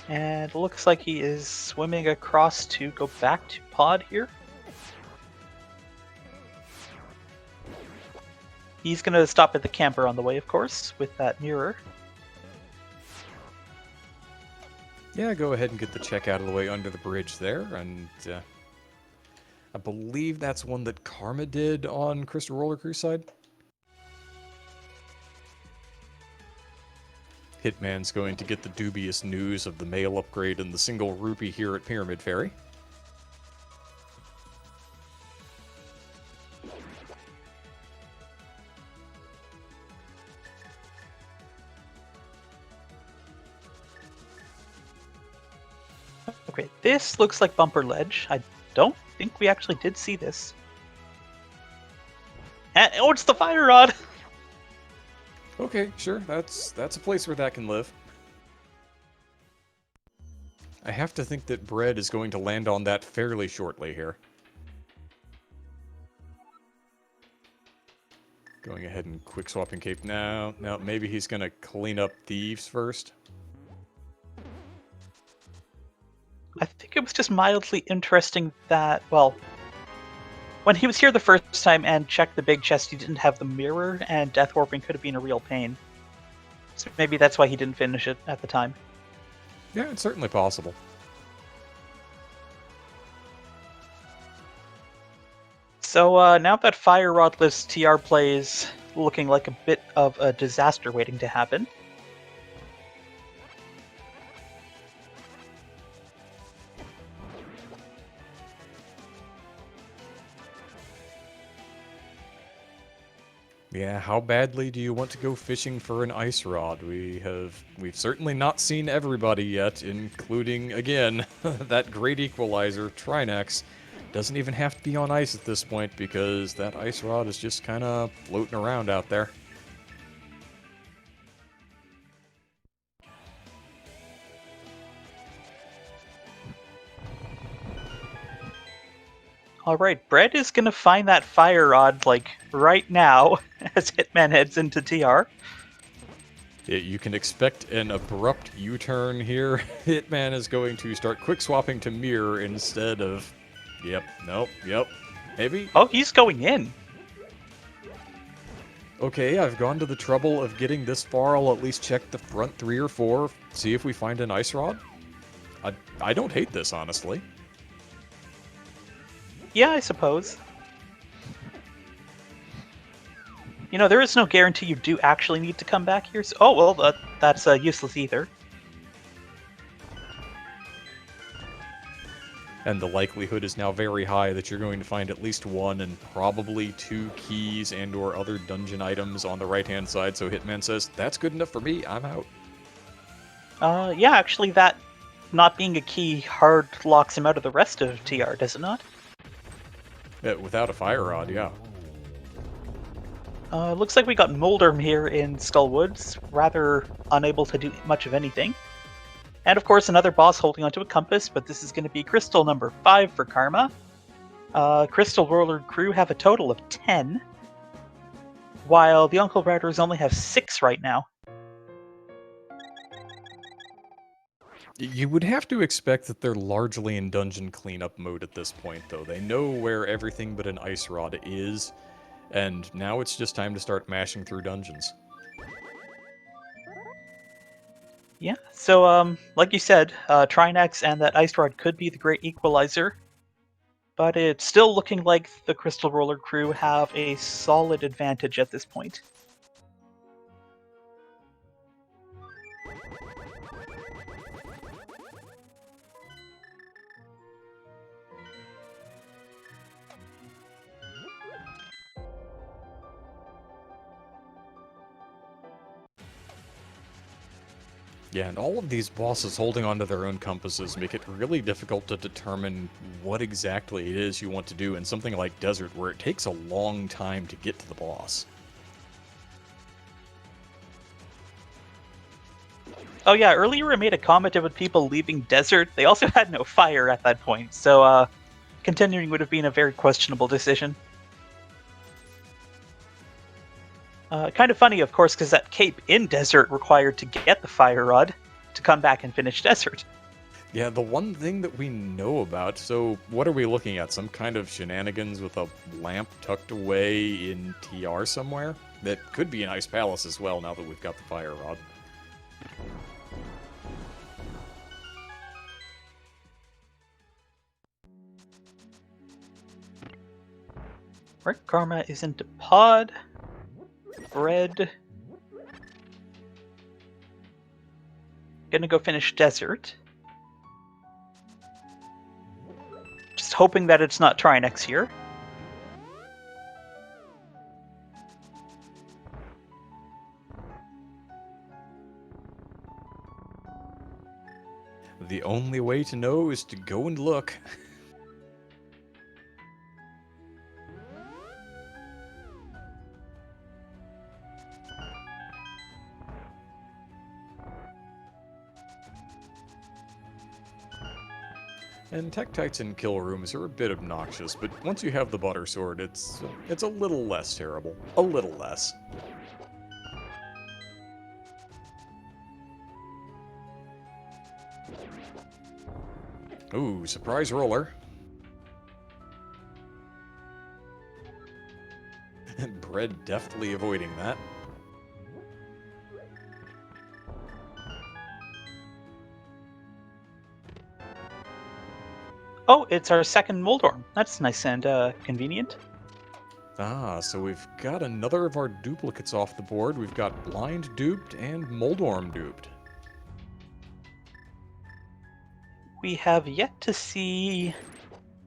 And looks like he is swimming across to go back to Pod here. He's going to stop at the camper on the way, of course, with that mirror. Yeah, go ahead and get the check out of the way under the bridge there, and I believe that's one that Karma did on Crystal Roller Cruise side. Hitman's going to get the dubious news of the mail upgrade and the single rupee here at Pyramid Fairy. Okay, this looks like Bumper Ledge. I don't think we actually did see this. And, oh, it's the fire rod! Okay, sure, that's a place where that can live. I have to think that Bread is going to land on that fairly shortly here. Going ahead and quick swapping cape now. Now, maybe he's going to clean up thieves first. I think it was just mildly interesting that, well, when he was here the first time and checked the big chest, he didn't have the mirror, and death warping could have been a real pain. So maybe that's why he didn't finish it at the time. Yeah, it's certainly possible. So now that Fire Rodless TR play is looking like a bit of a disaster waiting to happen. Yeah, how badly do you want to go fishing for an ice rod? We've certainly not seen everybody yet, including, again, that great equalizer, Trinex. Doesn't even have to be on ice at this point because that ice rod is just kind of floating around out there. Alright, Bread is gonna find that fire rod, like, right now, as Hitman heads into TR. You can expect an abrupt U-turn here. Hitman is going to start quick swapping to mirror instead of... Yep, nope, yep, maybe? Oh, he's going in. Okay, I've gone to the trouble of getting this far. I'll at least check the front 3 or 4, see if we find an ice rod. I don't hate this, honestly. Yeah, I suppose. You know, there is no guarantee you do actually need to come back here. So, oh, well, that's useless either. And the likelihood is now very high that you're going to find at least one and probably two keys and or other dungeon items on the right-hand side, so Hitman says, that's good enough for me, I'm out. Yeah, actually that not being a key hard locks him out of the rest of TR, does it not? Without a fire rod, yeah. Looks like we got Moldorm here in Skull Woods, rather unable to do much of anything. And of course another boss holding onto a compass, but this is going to be Crystal number 5 for Karma. Crystal Roller crew have a total of 10, while the Uncle Routers only have 6 right now. You would have to expect that they're largely in dungeon cleanup mode at this point, though. They know where everything but an ice rod is, and now it's just time to start mashing through dungeons. Yeah, so like you said, Trinex and that ice rod could be the great equalizer, but it's still looking like the Crystal Roller crew have a solid advantage at this point. Yeah, and all of these bosses holding onto their own compasses make it really difficult to determine what exactly it is you want to do in something like Desert, where it takes a long time to get to the boss. Oh yeah, earlier I made a comment about people leaving Desert. They also had no fire at that point, so continuing would have been a very questionable decision. Kind of funny, of course, because that cape in Desert required to get the fire rod to come back and finish Desert. Yeah, the one thing that we know about, so what are we looking at? Some kind of shenanigans with a lamp tucked away in TR somewhere? That could be an Ice Palace as well, now that we've got the fire rod. Right, Karma is into pod. Bread. Gonna go finish Desert. Just hoping that it's not Trinex here. The only way to know is to go and look. And Tektites in kill rooms are a bit obnoxious, but once you have the butter sword, it's a little less terrible. A little less. Ooh, surprise roller. And Bread deftly avoiding that. Oh, it's our second Moldorm. That's nice and convenient. Ah, so we've got another of our duplicates off the board. We've got Blind duped and Moldorm duped. We have yet to see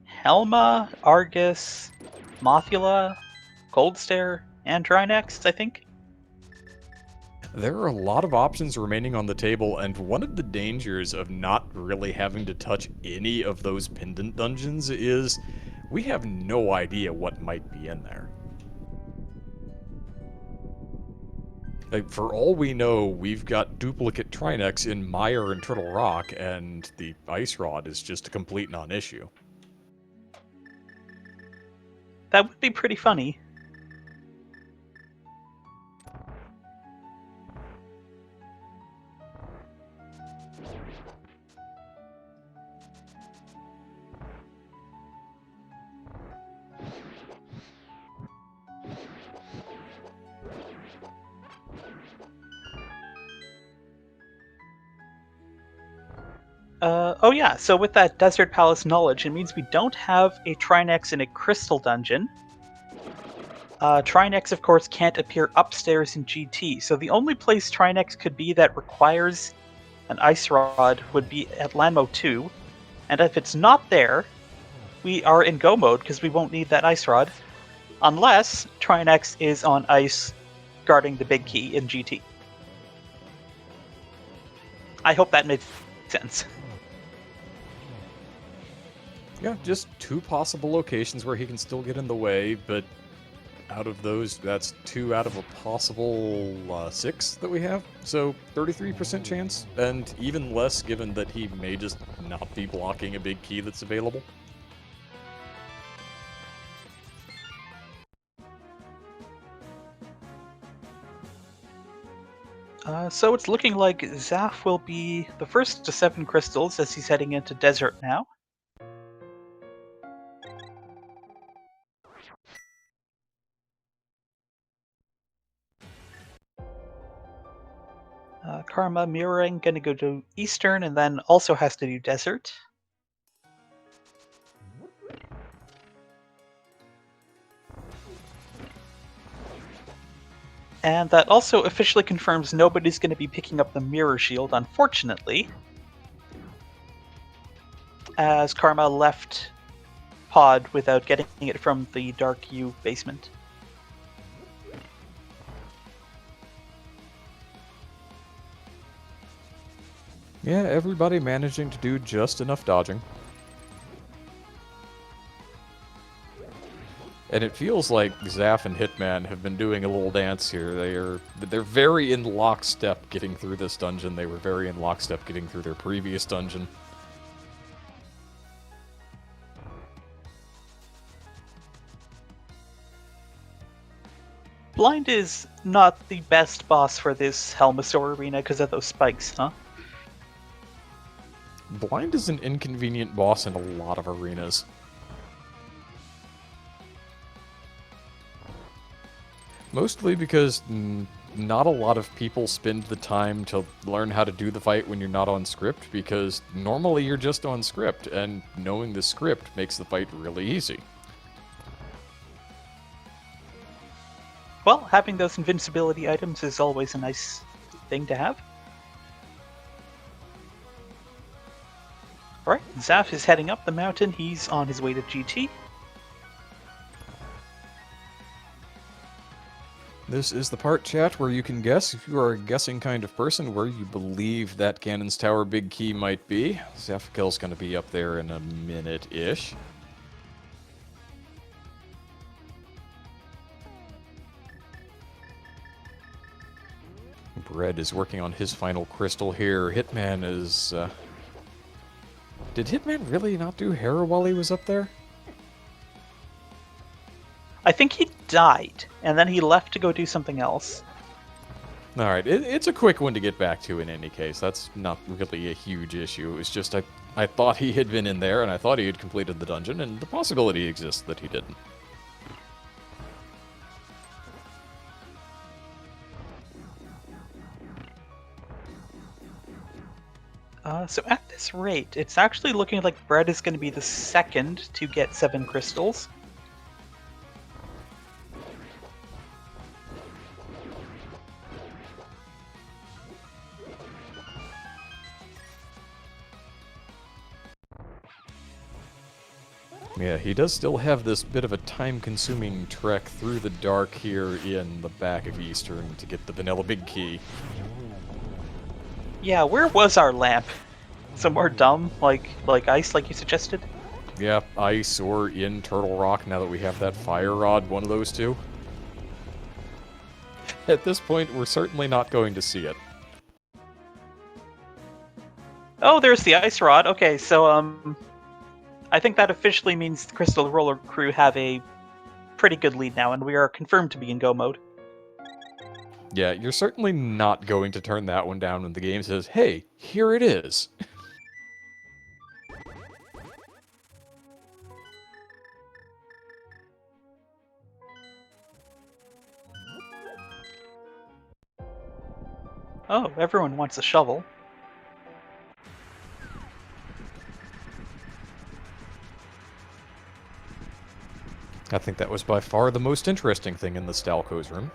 Helma, Argus, Mothula, Coldstare, and Trinex, I think. There are a lot of options remaining on the table, and one of the dangers of not really having to touch any of those pendant dungeons is we have no idea what might be in there. Like, for all we know, we've got duplicate Trinex in Mire and Turtle Rock, and the Ice Rod is just a complete non-issue. That would be pretty funny. Oh yeah, so with that Desert Palace knowledge, it means we don't have a Trinex in a Crystal Dungeon. Trinex, of course, can't appear upstairs in GT, so the only place Trinex could be that requires an Ice Rod would be at Lanmo 2, And if it's not there, we are in go mode because we won't need that ice rod. Unless Trinex is on ice guarding the big key in GT. I hope that makes sense. Yeah, just 2 possible locations where he can still get in the way, but out of those, that's 2 out of a possible 6 that we have. So 33% chance, and even less given that he may just not be blocking a big key that's available. So it's looking like Zaf will be the first to 7 crystals as he's heading into Desert now. Karma mirroring, gonna go to Eastern and then also has to do Desert. And that also officially confirms nobody's going to be picking up the Mirror Shield, unfortunately. As Karma left Pod without getting it from the Dark U basement. Yeah, everybody managing to do just enough dodging. And it feels like Zaf and Hitman have been doing a little dance here. They're very in lockstep getting through this dungeon. They were very in lockstep getting through their previous dungeon. Blind is not the best boss for this Helmasaur arena because of those spikes, huh? Blind is an inconvenient boss in a lot of arenas. Mostly because not a lot of people spend the time to learn how to do the fight when you're not on script, because normally you're just on script, and knowing the script makes the fight really easy. Well, having those invincibility items is always a nice thing to have. Alright, Zaf is heading up the mountain. He's on his way to GT. This is the part, chat, where you can guess, if you are a guessing kind of person, where you believe that Ganon's Tower big key might be. Zafakil's going to be up there in a minute-ish. Bread is working on his final crystal here. Hitman is... Did Hitman really not do Hera while he was up there? I think he died, and then he left to go do something else. Alright, it's a quick one to get back to in any case. That's not really a huge issue. It was just I thought he had been in there, and I thought he had completed the dungeon, and the possibility exists that he didn't. So at this rate, it's actually looking like Bread is going to be the second to get 7 crystals. Yeah, he does still have this bit of a time-consuming trek through the dark here in the back of Eastern to get the vanilla big key. Yeah, where was our lamp? Somewhere dumb, like ice, like you suggested? Yeah, ice or in Turtle Rock now that we have that fire rod, one of those two. At this point, we're certainly not going to see it. Oh, there's the ice rod. Okay, so I think that officially means the Crystal Roller crew have a pretty good lead now, and we are confirmed to be in go mode. Yeah, you're certainly not going to turn that one down when the game says, hey, here it is. Oh, everyone wants a shovel. I think that was by far the most interesting thing in the Stalco's room.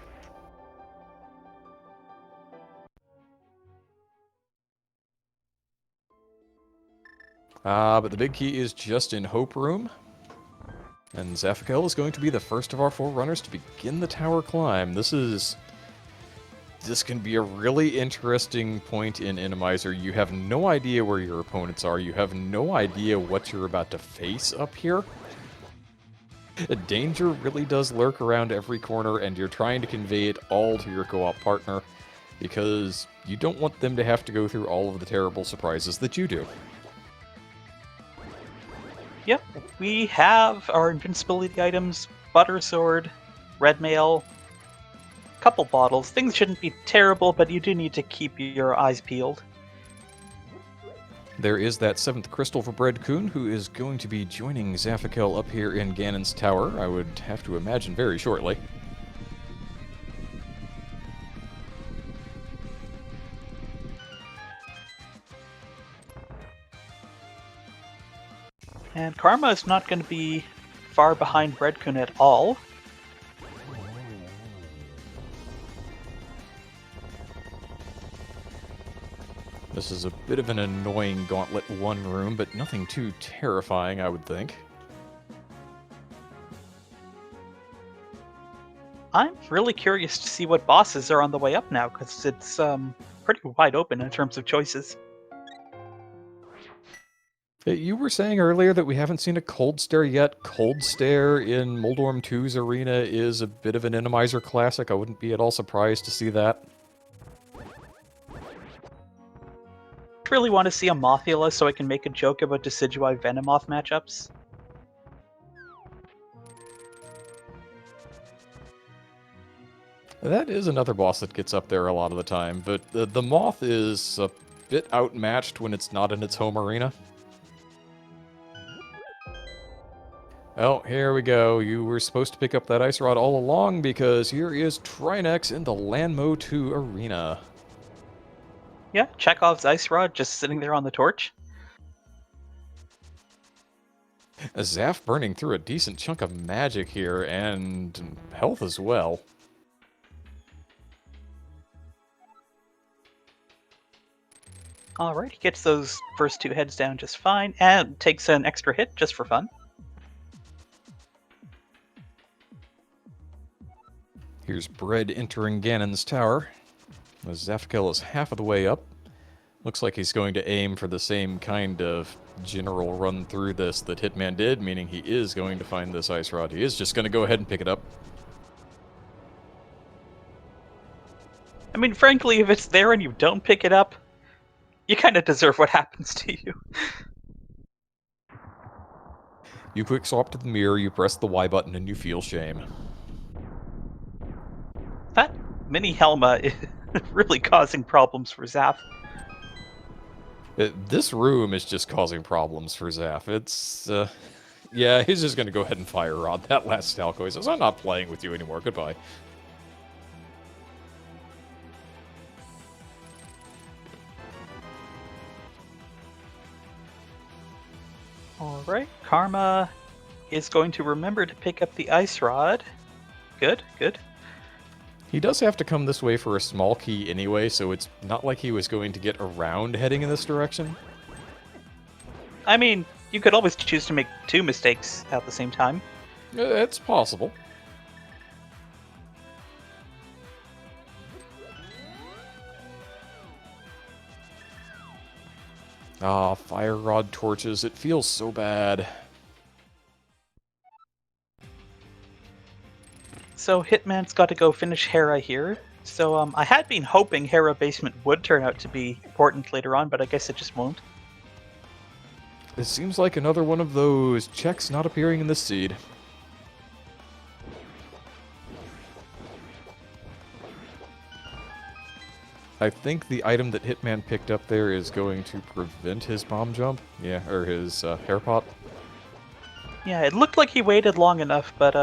But the big key is just in Hope Room. And Zaffikel is going to be the first of our 4 runners to begin the tower climb. This can be a really interesting point in Randomizer. You have no idea where your opponents are. You have no idea what you're about to face up here. Danger really does lurk around every corner, and you're trying to convey it all to your co-op partner, because you don't want them to have to go through all of the terrible surprises that you do. Yep, we have our invincibility items, Butter Sword, Red Mail, couple bottles. Things shouldn't be terrible, but you do need to keep your eyes peeled. There is that 7th crystal for Bread Coon, who is going to be joining Zaffikel up here in Ganon's tower, I would have to imagine very shortly. And Karma is not going to be far behind Breadcoon at all. This is a bit of an annoying Gauntlet 1 room, but nothing too terrifying, I would think. I'm really curious to see what bosses are on the way up now, because it's pretty wide open in terms of choices. You were saying earlier that we haven't seen a Cold Stare yet. Cold Stare in Moldorm 2's arena is a bit of an Randomizer classic. I wouldn't be at all surprised to see that. I really want to see a Mothula so I can make a joke about Decidueye Venomoth matchups. That is another boss that gets up there a lot of the time, but the Moth is a bit outmatched when it's not in its home arena. Oh, here we go. You were supposed to pick up that Ice Rod all along, because here is Trinex in the Lanmo 2 arena. Yeah, Chekhov's Ice Rod just sitting there on the torch. A Zaf burning through a decent chunk of magic here, and health as well. Alright, he gets those first 2 heads down just fine, and takes an extra hit just for fun. Here's Bread entering Ganon's tower. Zaffikel is half of the way up. Looks like he's going to aim for the same kind of general run through this that Hitman did, meaning he is going to find this Ice Rod. He is just going to go ahead and pick it up. I mean, frankly, if it's there and you don't pick it up, you kind of deserve what happens to you. You quick swap to the mirror, you press the Y button, and you feel shame. That mini Helma is really causing problems for Zaf. This room is just causing problems for Zaf. It's, yeah, he's just going to go ahead and fire Rod. That last Stalco, he says, I'm not playing with you anymore, goodbye. Alright, Karma is going to remember to pick up the Ice Rod. Good, good. He does have to come this way for a small key anyway, so it's not like he was going to get around heading in this direction. I mean, you could always choose to make 2 mistakes at the same time. It's possible. Ah, fire rod torches. It feels so bad. So Hitman's got to go finish Hera here. So I had been hoping Hera Basement would turn out to be important later on, but I guess it just won't. It seems like another one of those checks not appearing in this seed. I think the item that Hitman picked up there is going to prevent his bomb jump. Yeah, or his hair pot. Yeah, it looked like he waited long enough, but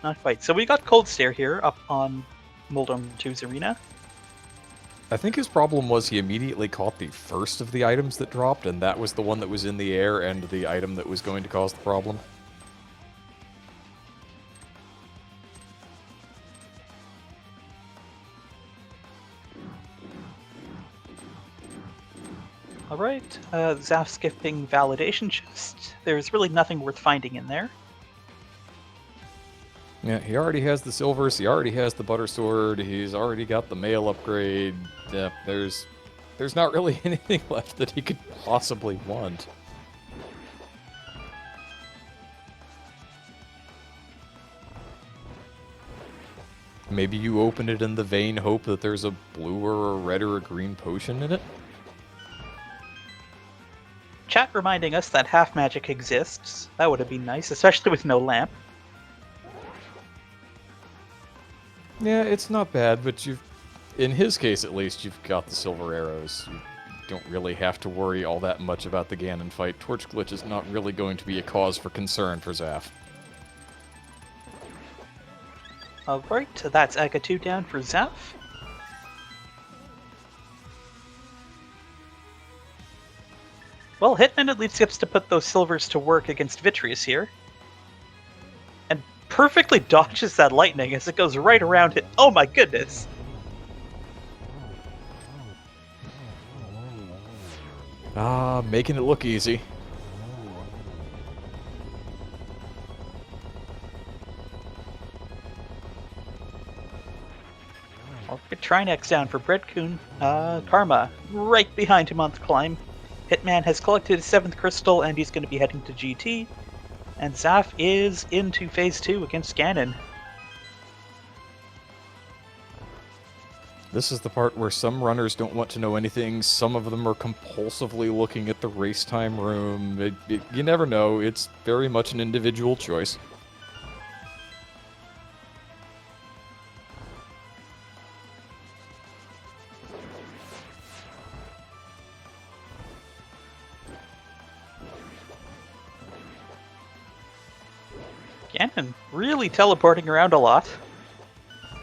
not quite. So we got Cold Stare here up on Moldorm 2's arena. I think his problem was he immediately caught the first of the items that dropped, and that was the one that was in the air and the item that was going to cause the problem. Alright, Zaf skipping validation chest. There's really nothing worth finding in there. Yeah, he already has the silvers, he already has the butter sword, he's already got the mail upgrade. Yeah, there's not really anything left that he could possibly want. Maybe you open it in the vain hope that there's a blue or a red or a green potion in it? Chat reminding us that half magic exists. That would have been nice, especially with no lamp. Yeah, it's not bad, but in his case at least, you've got the silver arrows. You don't really have to worry all that much about the Ganon fight. Torch glitch is not really going to be a cause for concern for Zaf. Alright, so that's Aga 2 down for Zaf. Well, Hitman at least gets to put those silvers to work against Vitreous here. And perfectly dodges that lightning as it goes right around it. Oh my goodness! Ah, making it look easy. Alright, Trinex down for Breadcoon. Karma right behind him on the climb. Hitman has collected his 7th crystal and he's going to be heading to GT. And Zaf is into phase 2 against Ganon. This is the part where some runners don't want to know anything, some of them are compulsively looking at the race time room. You never know, it's very much an individual choice. Ganon really teleporting around a lot.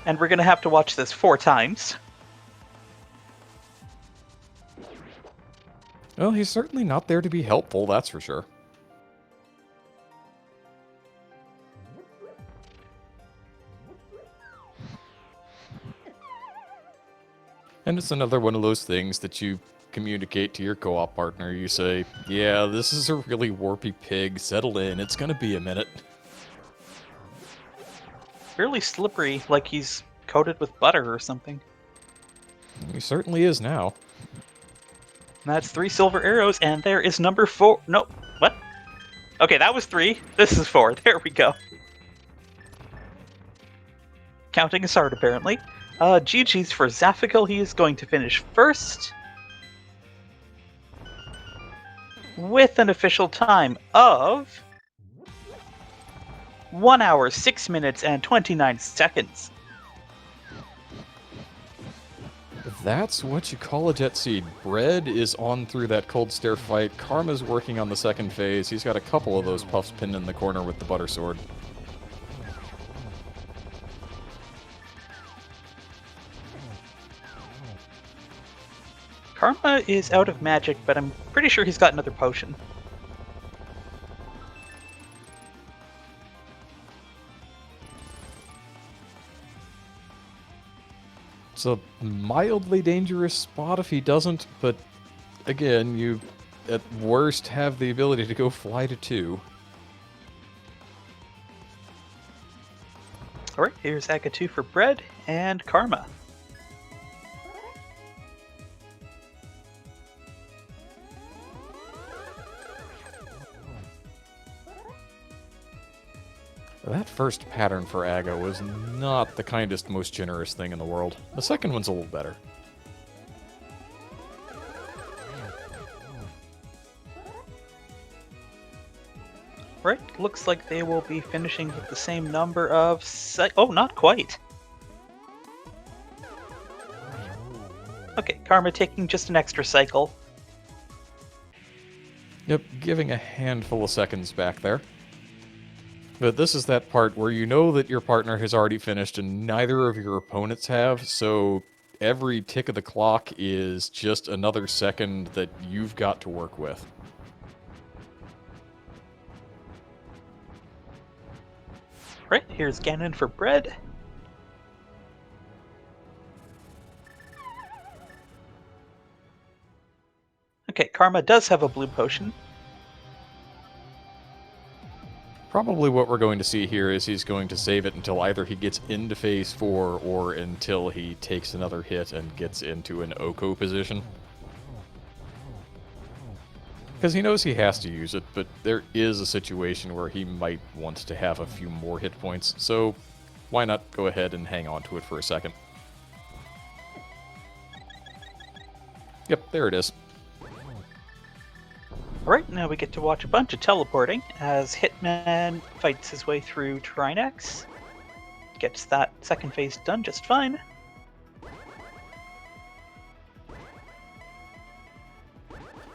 And we're going to have to watch this 4 times. Well, he's certainly not there to be helpful, that's for sure. And it's another one of those things that you communicate to your co-op partner. You say, yeah, this is a really warpy pig, settle in, it's gonna be a minute. Fairly slippery, like he's coated with butter or something. He certainly is now. That's 3 silver arrows, and there is number 4. No, what? Okay, that was 3. This is 4. There we go. Counting is hard, apparently. GG's for Zaphical. He is going to finish first. With an official time of 1 hour, 6 minutes, and 29 seconds. That's what you call a jet seed. Bread is on through that cold stare fight. Karma's working on the second phase. He's got a couple of those puffs pinned in the corner with the butter sword. Karma is out of magic, but I'm pretty sure he's got another potion. It's a mildly dangerous spot if he doesn't, but again, you at worst have the ability to go fly to 2. Alright, here's Aga 2 for Bread and Karma. That first pattern for Aga was not the kindest, most generous thing in the world. The second one's a little better. Right, looks like they will be finishing with the same number of oh, not quite. Okay, Karma taking just an extra cycle. Yep, giving a handful of seconds back there. But this is that part where you know that your partner has already finished and neither of your opponents have, so every tick of the clock is just another second that you've got to work with. Right, here's Ganon for Bread. Okay, Karma does have a blue potion. Probably what we're going to see here is he's going to save it until either he gets into phase 4 or until he takes another hit and gets into an Oko position. Because he knows he has to use it, but there is a situation where he might want to have a few more hit points, so why not go ahead and hang on to it for a second. Yep, there it is. Alright, now we get to watch a bunch of teleporting as Hitman fights his way through Trinex. Gets that second phase done just fine.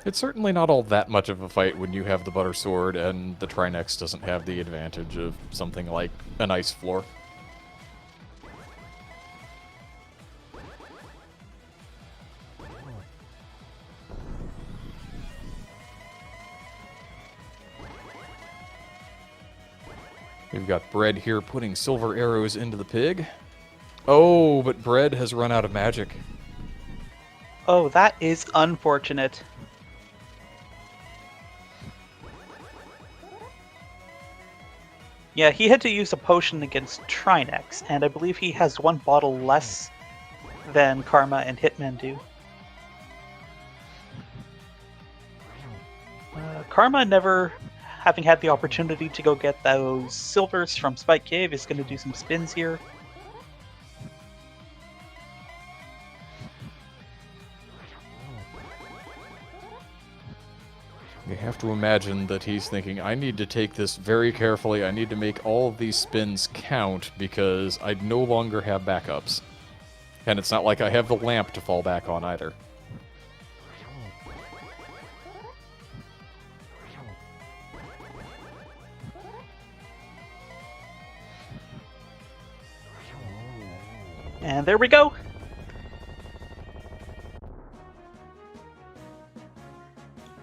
It's certainly not all that much of a fight when you have the Butter Sword and the Trinex doesn't have the advantage of something like an ice floor. We've got Bread here putting silver arrows into the pig. Oh, but Bread has run out of magic. Oh, that is unfortunate. Yeah, he had to use a potion against Trinex, and I believe he has one bottle less than Karma and Hitman do. Karma, never having had the opportunity to go get those silvers from Spike Cave, is going to do some spins here. You have to imagine that he's thinking, I need to take this very carefully, I need to make all of these spins count because I no longer have backups. And it's not like I have the lamp to fall back on either. And there we go!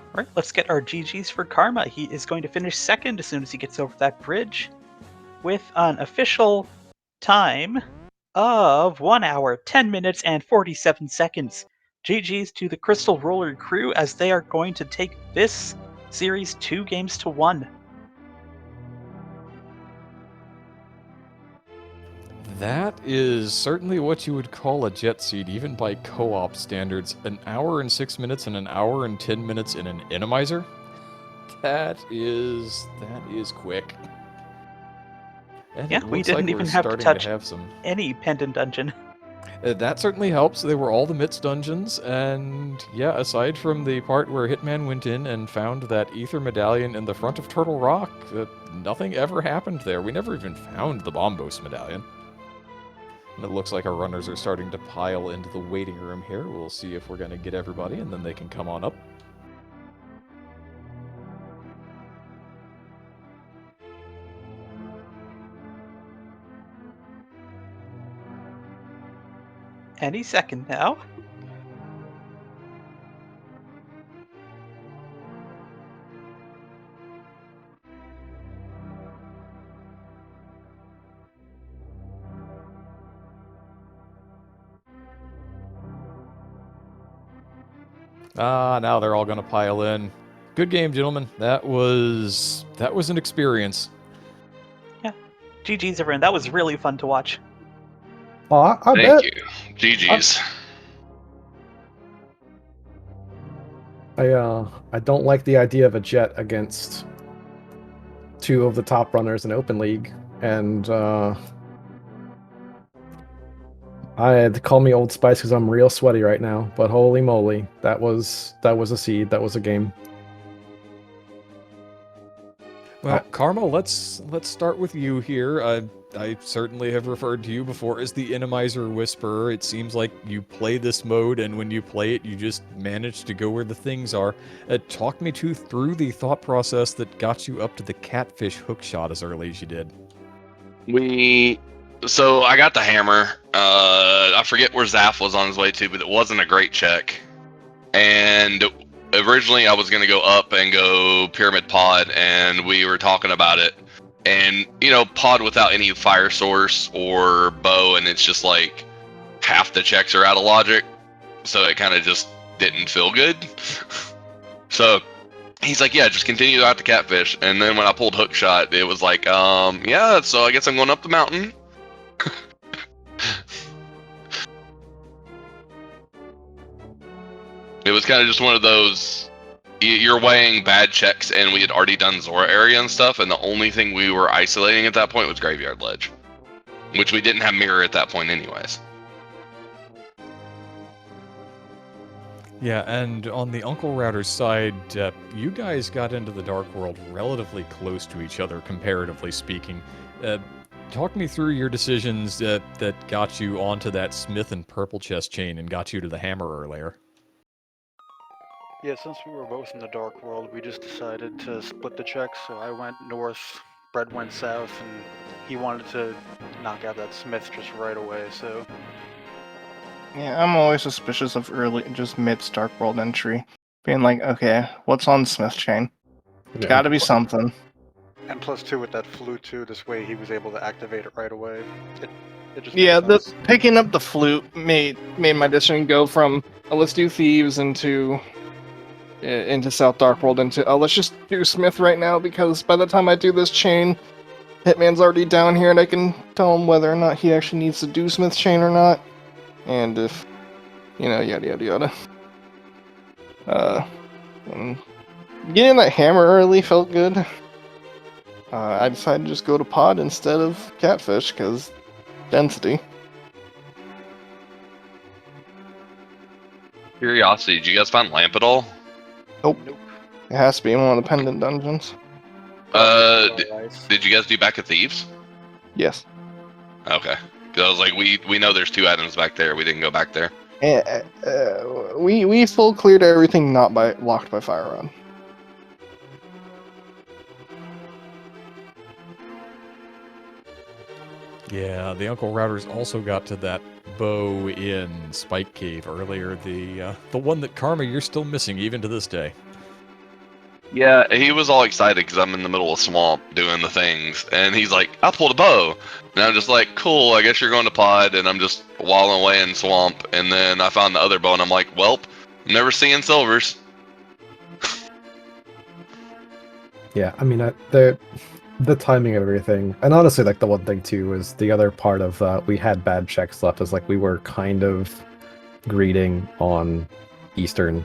Alright, let's get our GGs for Karma. He is going to finish second as soon as he gets over that bridge with an official time of 1 hour, 10 minutes, and 47 seconds. GGs to the Crystal Roller crew as they are going to take this series 2-1. That is certainly what you would call a jet seed, even by co-op standards. An hour and 6 minutes and an hour and 10 minutes in an Randomizer? That is quick. And Yeah, we didn't even have to touch any pendant dungeon. That certainly helps. They were all the Mitts dungeons, and yeah, aside from the part where Hitman went in and found that ether medallion in the front of Turtle Rock, nothing ever happened there. We never even found the Bombos medallion. And it looks like our runners are starting to pile into the waiting room here. We'll see if we're going to get everybody, and then they can come on up. Any second now. Now they're all going to pile in. Good game, gentlemen. That was an experience. Yeah. GG's, everyone. That was really fun to watch. Oh, I Thank bet. you. GG's. I don't like the idea of a jet against two of the top runners in Open League, and I had to call me Old Spice because I'm real sweaty right now. But holy moly, that was a seed. That was a game. Well, Karma, let's start with you here. I certainly have referred to you before as the Randomizer Whisperer. It seems like you play this mode, and when you play it, you just manage to go where the things are. Talk me through the thought process that got you up to the catfish hookshot as early as you did. So I got the hammer. I forget where Zaf was on his way to, but it wasn't a great check. And originally I was going to go up and go Pyramid Pod, and we were talking about it. And, pod without any fire source or bow, and it's just like half the checks are out of logic. So it kind of just didn't feel good. So he's like, yeah, just continue out to catfish. And then when I pulled hook shot, it was like, yeah, so I guess I'm going up the mountain. It was kind of just one of those, you're weighing bad checks, and we had already done Zora area and stuff, and the only thing we were isolating at that point was Graveyard Ledge, which we didn't have mirror at that point anyways. Yeah, and on the Uncle Router's side, you guys got into the Dark World relatively close to each other, comparatively speaking. Talk me through your decisions that got you onto that Smith and Purple Chest chain and got you to the Hammer earlier. Yeah, since we were both in the Dark World, we just decided to split the checks. So I went north, Brett went south, and he wanted to knock out that Smith just right away. So Yeah, I'm always suspicious of just mid Dark World entry. Being like, okay, what's on Smith chain? Yeah. Gotta be something. and plus two with that flute too. This way he was able to activate it right away. It just Yeah, makes sense. picking up the flute made my decision go from let's do Thieves into South Dark World into let's just do Smith right now, because by the time I do this chain, Hitman's already down here and I can tell him whether or not he actually needs to do Smith chain or not, and if yada yada yada. And getting that hammer early felt good. I decided to just go to pod instead of catfish because density. Curiosity, did you guys find lamp at all? Nope. It has to be in one of the pendant dungeons. Did you guys do Back of Thieves? Yes. Okay. Because I was like, we know there's 2 items back there. We didn't go back there. We full cleared everything not locked by fire rod. Yeah, the Uncle Routers also got to that bow in Spike Cave earlier, the one that Karma you're still missing even to this day. Yeah, he was all excited because I'm in the middle of swamp doing the things, and he's like, I pulled a bow. And I'm just like, cool, I guess you're going to pod, and I'm just walling away in swamp, and then I found the other bow, and I'm like, welp, never seeing silvers. Yeah, I mean, the timing of everything, and honestly, like the one thing too is the other part of we had bad checks left is like we were kind of greeting on Eastern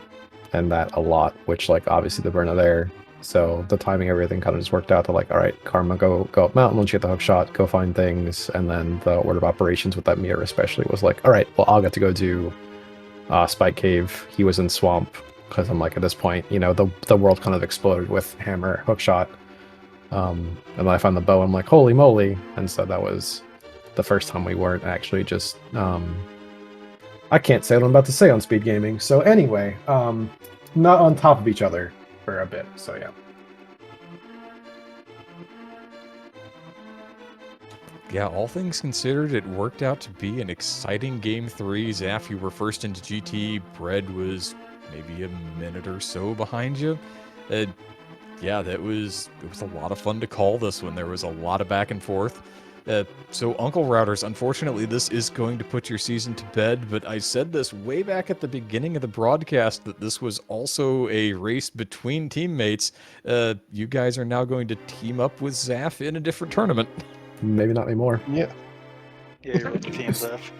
and that a lot, which like obviously the burn are there, so the timing of everything kind of just worked out to like, all right, Karma, go up mountain once you get the hook shot, go find things, and then the order of operations with that mirror especially was like, all right, well I'll get to go do Spike Cave. He was in swamp because I'm like, at this point, the world kind of exploded with hammer hook shot. And then I found the bow, I'm like, holy moly. And so that was the first time we weren't actually just I can't say what I'm about to say on Speed Gaming. So anyway, not on top of each other for a bit. So yeah. Yeah, all things considered, it worked out to be an exciting Game 3. Zaf, you were first into GT. Bread was maybe a minute or so behind you. Yeah, it was a lot of fun to call this one. There was a lot of back and forth. So Uncle Routers, unfortunately, this is going to put your season to bed, but I said this way back at the beginning of the broadcast that this was also a race between teammates. You guys are now going to team up with Zaf in a different tournament. Maybe not anymore. Yeah. Yeah, you're with the team, Zeph.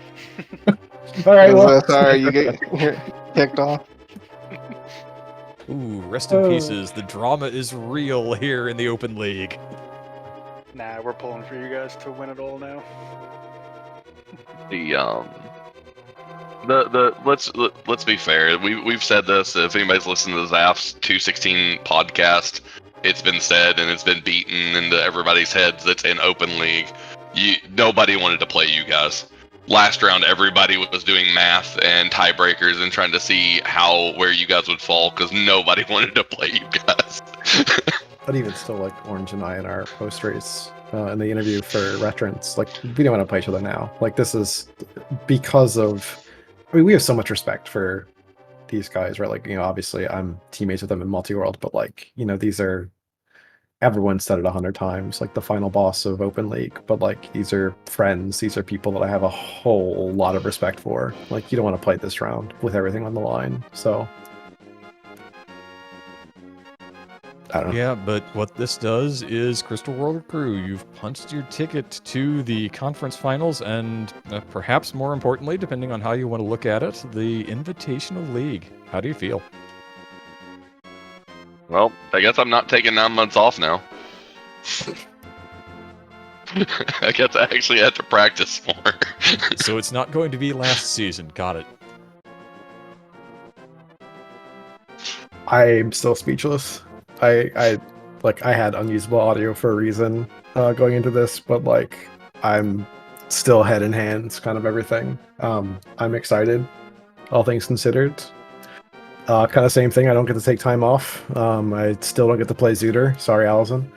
All right, well, Sorry, you're kicked off. Ooh, rest in pieces. The drama is real here in the Open League. Nah, we're pulling for you guys to win it all now. Let's be fair. We've said this. If anybody's listened to Zaf's 216 podcast, it's been said and it's been beaten into everybody's heads. That's in Open League. Nobody wanted to play you guys. Last round, everybody was doing math and tiebreakers and trying to see where you guys would fall because nobody wanted to play you guys. but even still, like Orange and I in our post race in the interview for Veterans, like we don't want to play each other now. Like this is because of, I mean, we have so much respect for these guys, right? Like, obviously I'm teammates with them in multi-world, but like, these are, everyone said it 100 times, like the final boss of Open League, but like these are friends, these are people that I have a whole lot of respect for. Like you don't want to play this round with everything on the line. So I don't know. Yeah, but what this does is, Crystal World Crew, you've punched your ticket to the conference finals and perhaps more importantly, depending on how you want to look at it, the Invitational League. How do you feel? Well, I guess I'm not taking 9 months off now. I guess I actually have to practice more. So it's not going to be last season. Got it. I'm still speechless. I had unusable audio for a reason going into this, but like I'm still head in hands, kind of everything. I'm excited, all things considered. Kind of same thing. I don't get to take time off. I still don't get to play Zooter. Sorry, Allison.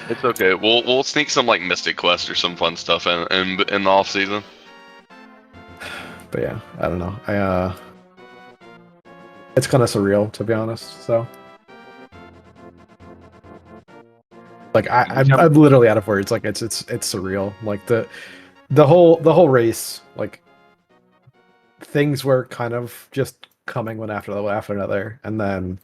It's okay. We'll sneak some like Mystic Quest or some fun stuff in the off season. But yeah, I don't know. It's kind of surreal, to be honest. So, like, I'm literally out of words. Like, it's surreal. Like the whole race. Like, things were kind of just coming one after another, and then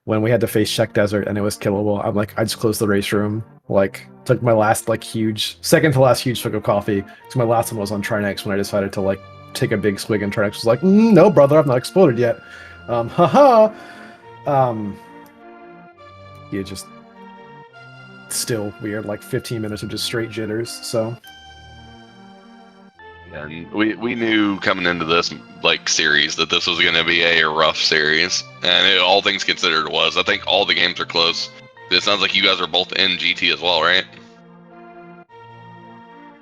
when we had to face Czech Desert and it was killable, I'm like, I just closed the race room. Like, took my last second to last huge swig of coffee. So my last one was on Trinex when I decided to like take a big swig, and Trinex was like, no, brother, I've not exploded yet. Haha. You just still weird, like 15 minutes of just straight jitters. So And we knew coming into this like series that this was going to be a rough series, and all things considered, it was. I think all the games are close. It sounds like you guys are both in GT as well, right?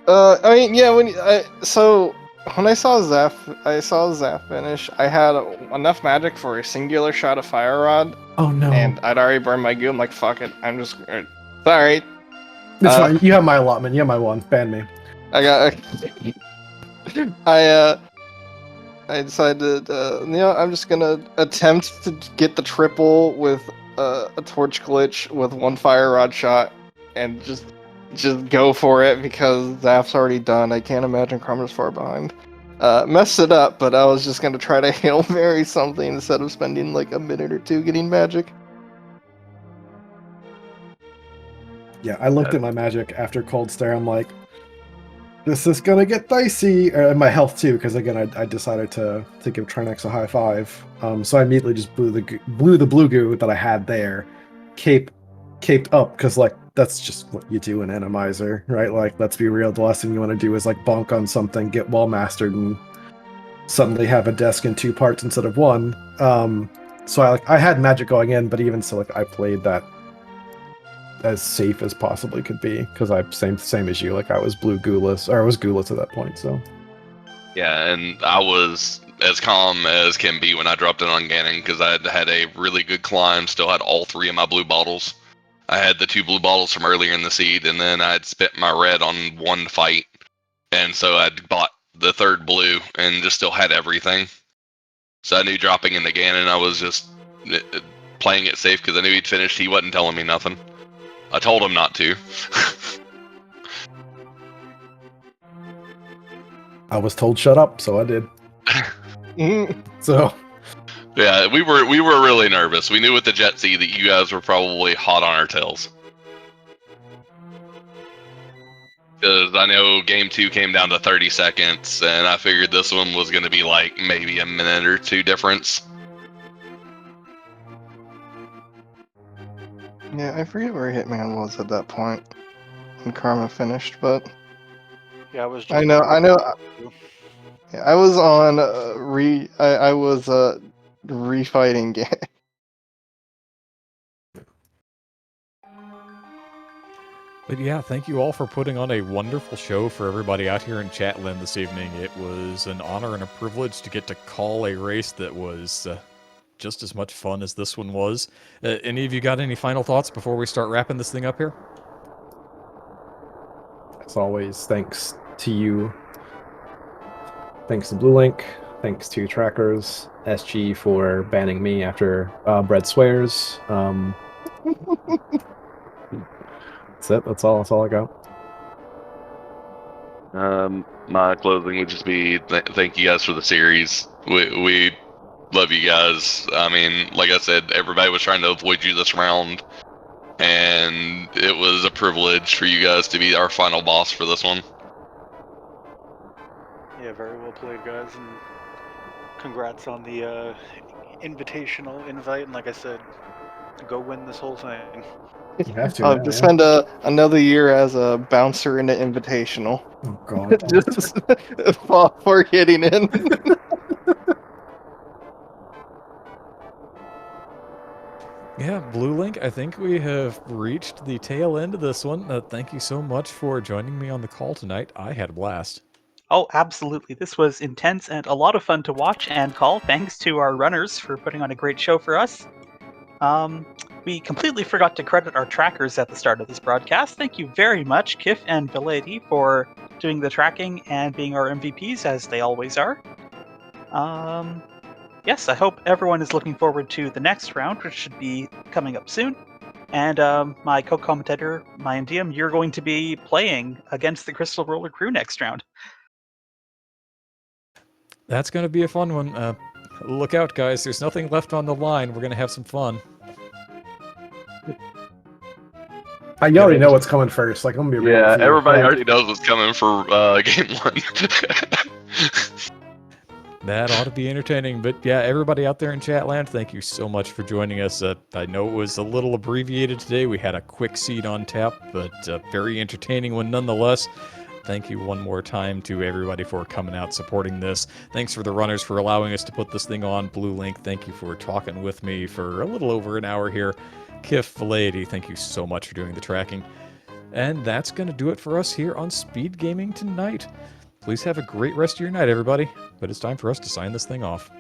I mean, yeah. When I saw Zaf finish, I had enough magic for a singular shot of Fire Rod, oh no, and I'd already burned my goo. I'm like, fuck it, I'm just sorry. it's fine. You have my allotment. You have my one. Ban me. I got. I decided, I'm just gonna attempt to get the triple with a torch glitch with one Fire Rod shot, and just go for it because Zaf's already done. I can't imagine Karma's far behind. Messed it up, but I was just gonna try to Hail Mary something instead of spending like a minute or two getting magic. Yeah, I looked at my magic after Cold Stare. I'm like, this is gonna get dicey. And my health too, because again, I decided to give Trinex a high five. So I immediately just blew the blue goo that I had there, caped up, because like that's just what you do in Randomizer, right? Like, let's be real. The last thing you want to do is like bonk on something, get wall mastered, and suddenly have a desk in 2 parts instead of 1. So I had magic going in, but even so, like I played that as safe as possibly could be, because I same as you. Like, I was blue gooless, or I was gooless at that point. So Yeah, and I was as calm as can be when I dropped in on Ganon, because I had a really good climb, still had all 3 of my blue bottles. I had the 2 blue bottles from earlier in the seed, and then I'd spent my red on 1 fight, and so I'd bought the 3rd blue, and just still had everything. So I knew dropping into Ganon, I was just playing it safe, because I knew he'd finished. He wasn't telling me nothing. I told him not to. I was told shut up, so I did. So Yeah, we were really nervous. We knew with the Jet Sea that you guys were probably hot on our tails. Because I know game 2 came down to 30 seconds, and I figured this one was going to be like maybe a minute or 2 difference. Yeah, I forget where Hitman was at that point when Karma finished, but Yeah, I was. Just I know. Yeah, I was on I was refighting game. But yeah, thank you all for putting on a wonderful show for everybody out here in Chatland this evening. It was an honor and a privilege to get to call a race that was just as much fun as this one was. Any of you got any final thoughts before we start wrapping this thing up here? as always, thanks to you. Thanks to Blue Link. Thanks to Trackers. SG for banning me after Bread swears. That's it. That's all I got. My closing would just be thank you guys for the series. We Love you guys. I mean, like I said, everybody was trying to avoid you this round, and it was a privilege for you guys to be our final boss for this one. Yeah, very well played, guys, and congrats on the invitational invite. And like I said, go win this whole thing. You have to. I'll now, just yeah. spend another year as a bouncer in the Invitational. Oh god. Just for getting in. Yeah, Blue Link, I think we have reached the tail end of this one. Thank you so much for joining me on the call tonight. I had a blast. Oh, absolutely. This was intense and a lot of fun to watch and call. Thanks to our runners for putting on a great show for us. We completely forgot to credit our trackers at the start of this broadcast. Thank you very much, Kif and Valady, for doing the tracking and being our MVPs, as they always are. Yes, I hope everyone is looking forward to the next round, which should be coming up soon. And my co-commentator, my MDM, you're going to be playing against the Crystal Roller crew next round. That's going to be a fun one. Look out, guys. There's nothing left on the line. We're going to have some fun. You already know what's coming first. Like, I'm gonna be real Yeah, with you. everybody Like, already knows what's coming for game 1. That ought to be entertaining. But yeah, everybody out there in Chatland, thank you so much for joining us. I know it was a little abbreviated today. We had a quick seat on tap, but very entertaining one nonetheless. Thank you one more time to everybody for coming out supporting this. Thanks for the runners for allowing us to put this thing on. Blue Link, thank you for talking with me for a little over an hour here. Kif, Valady, thank you so much for doing the tracking. And that's going to do it for us here on Speed Gaming tonight. Please have a great rest of your night, everybody. But it's time for us to sign this thing off.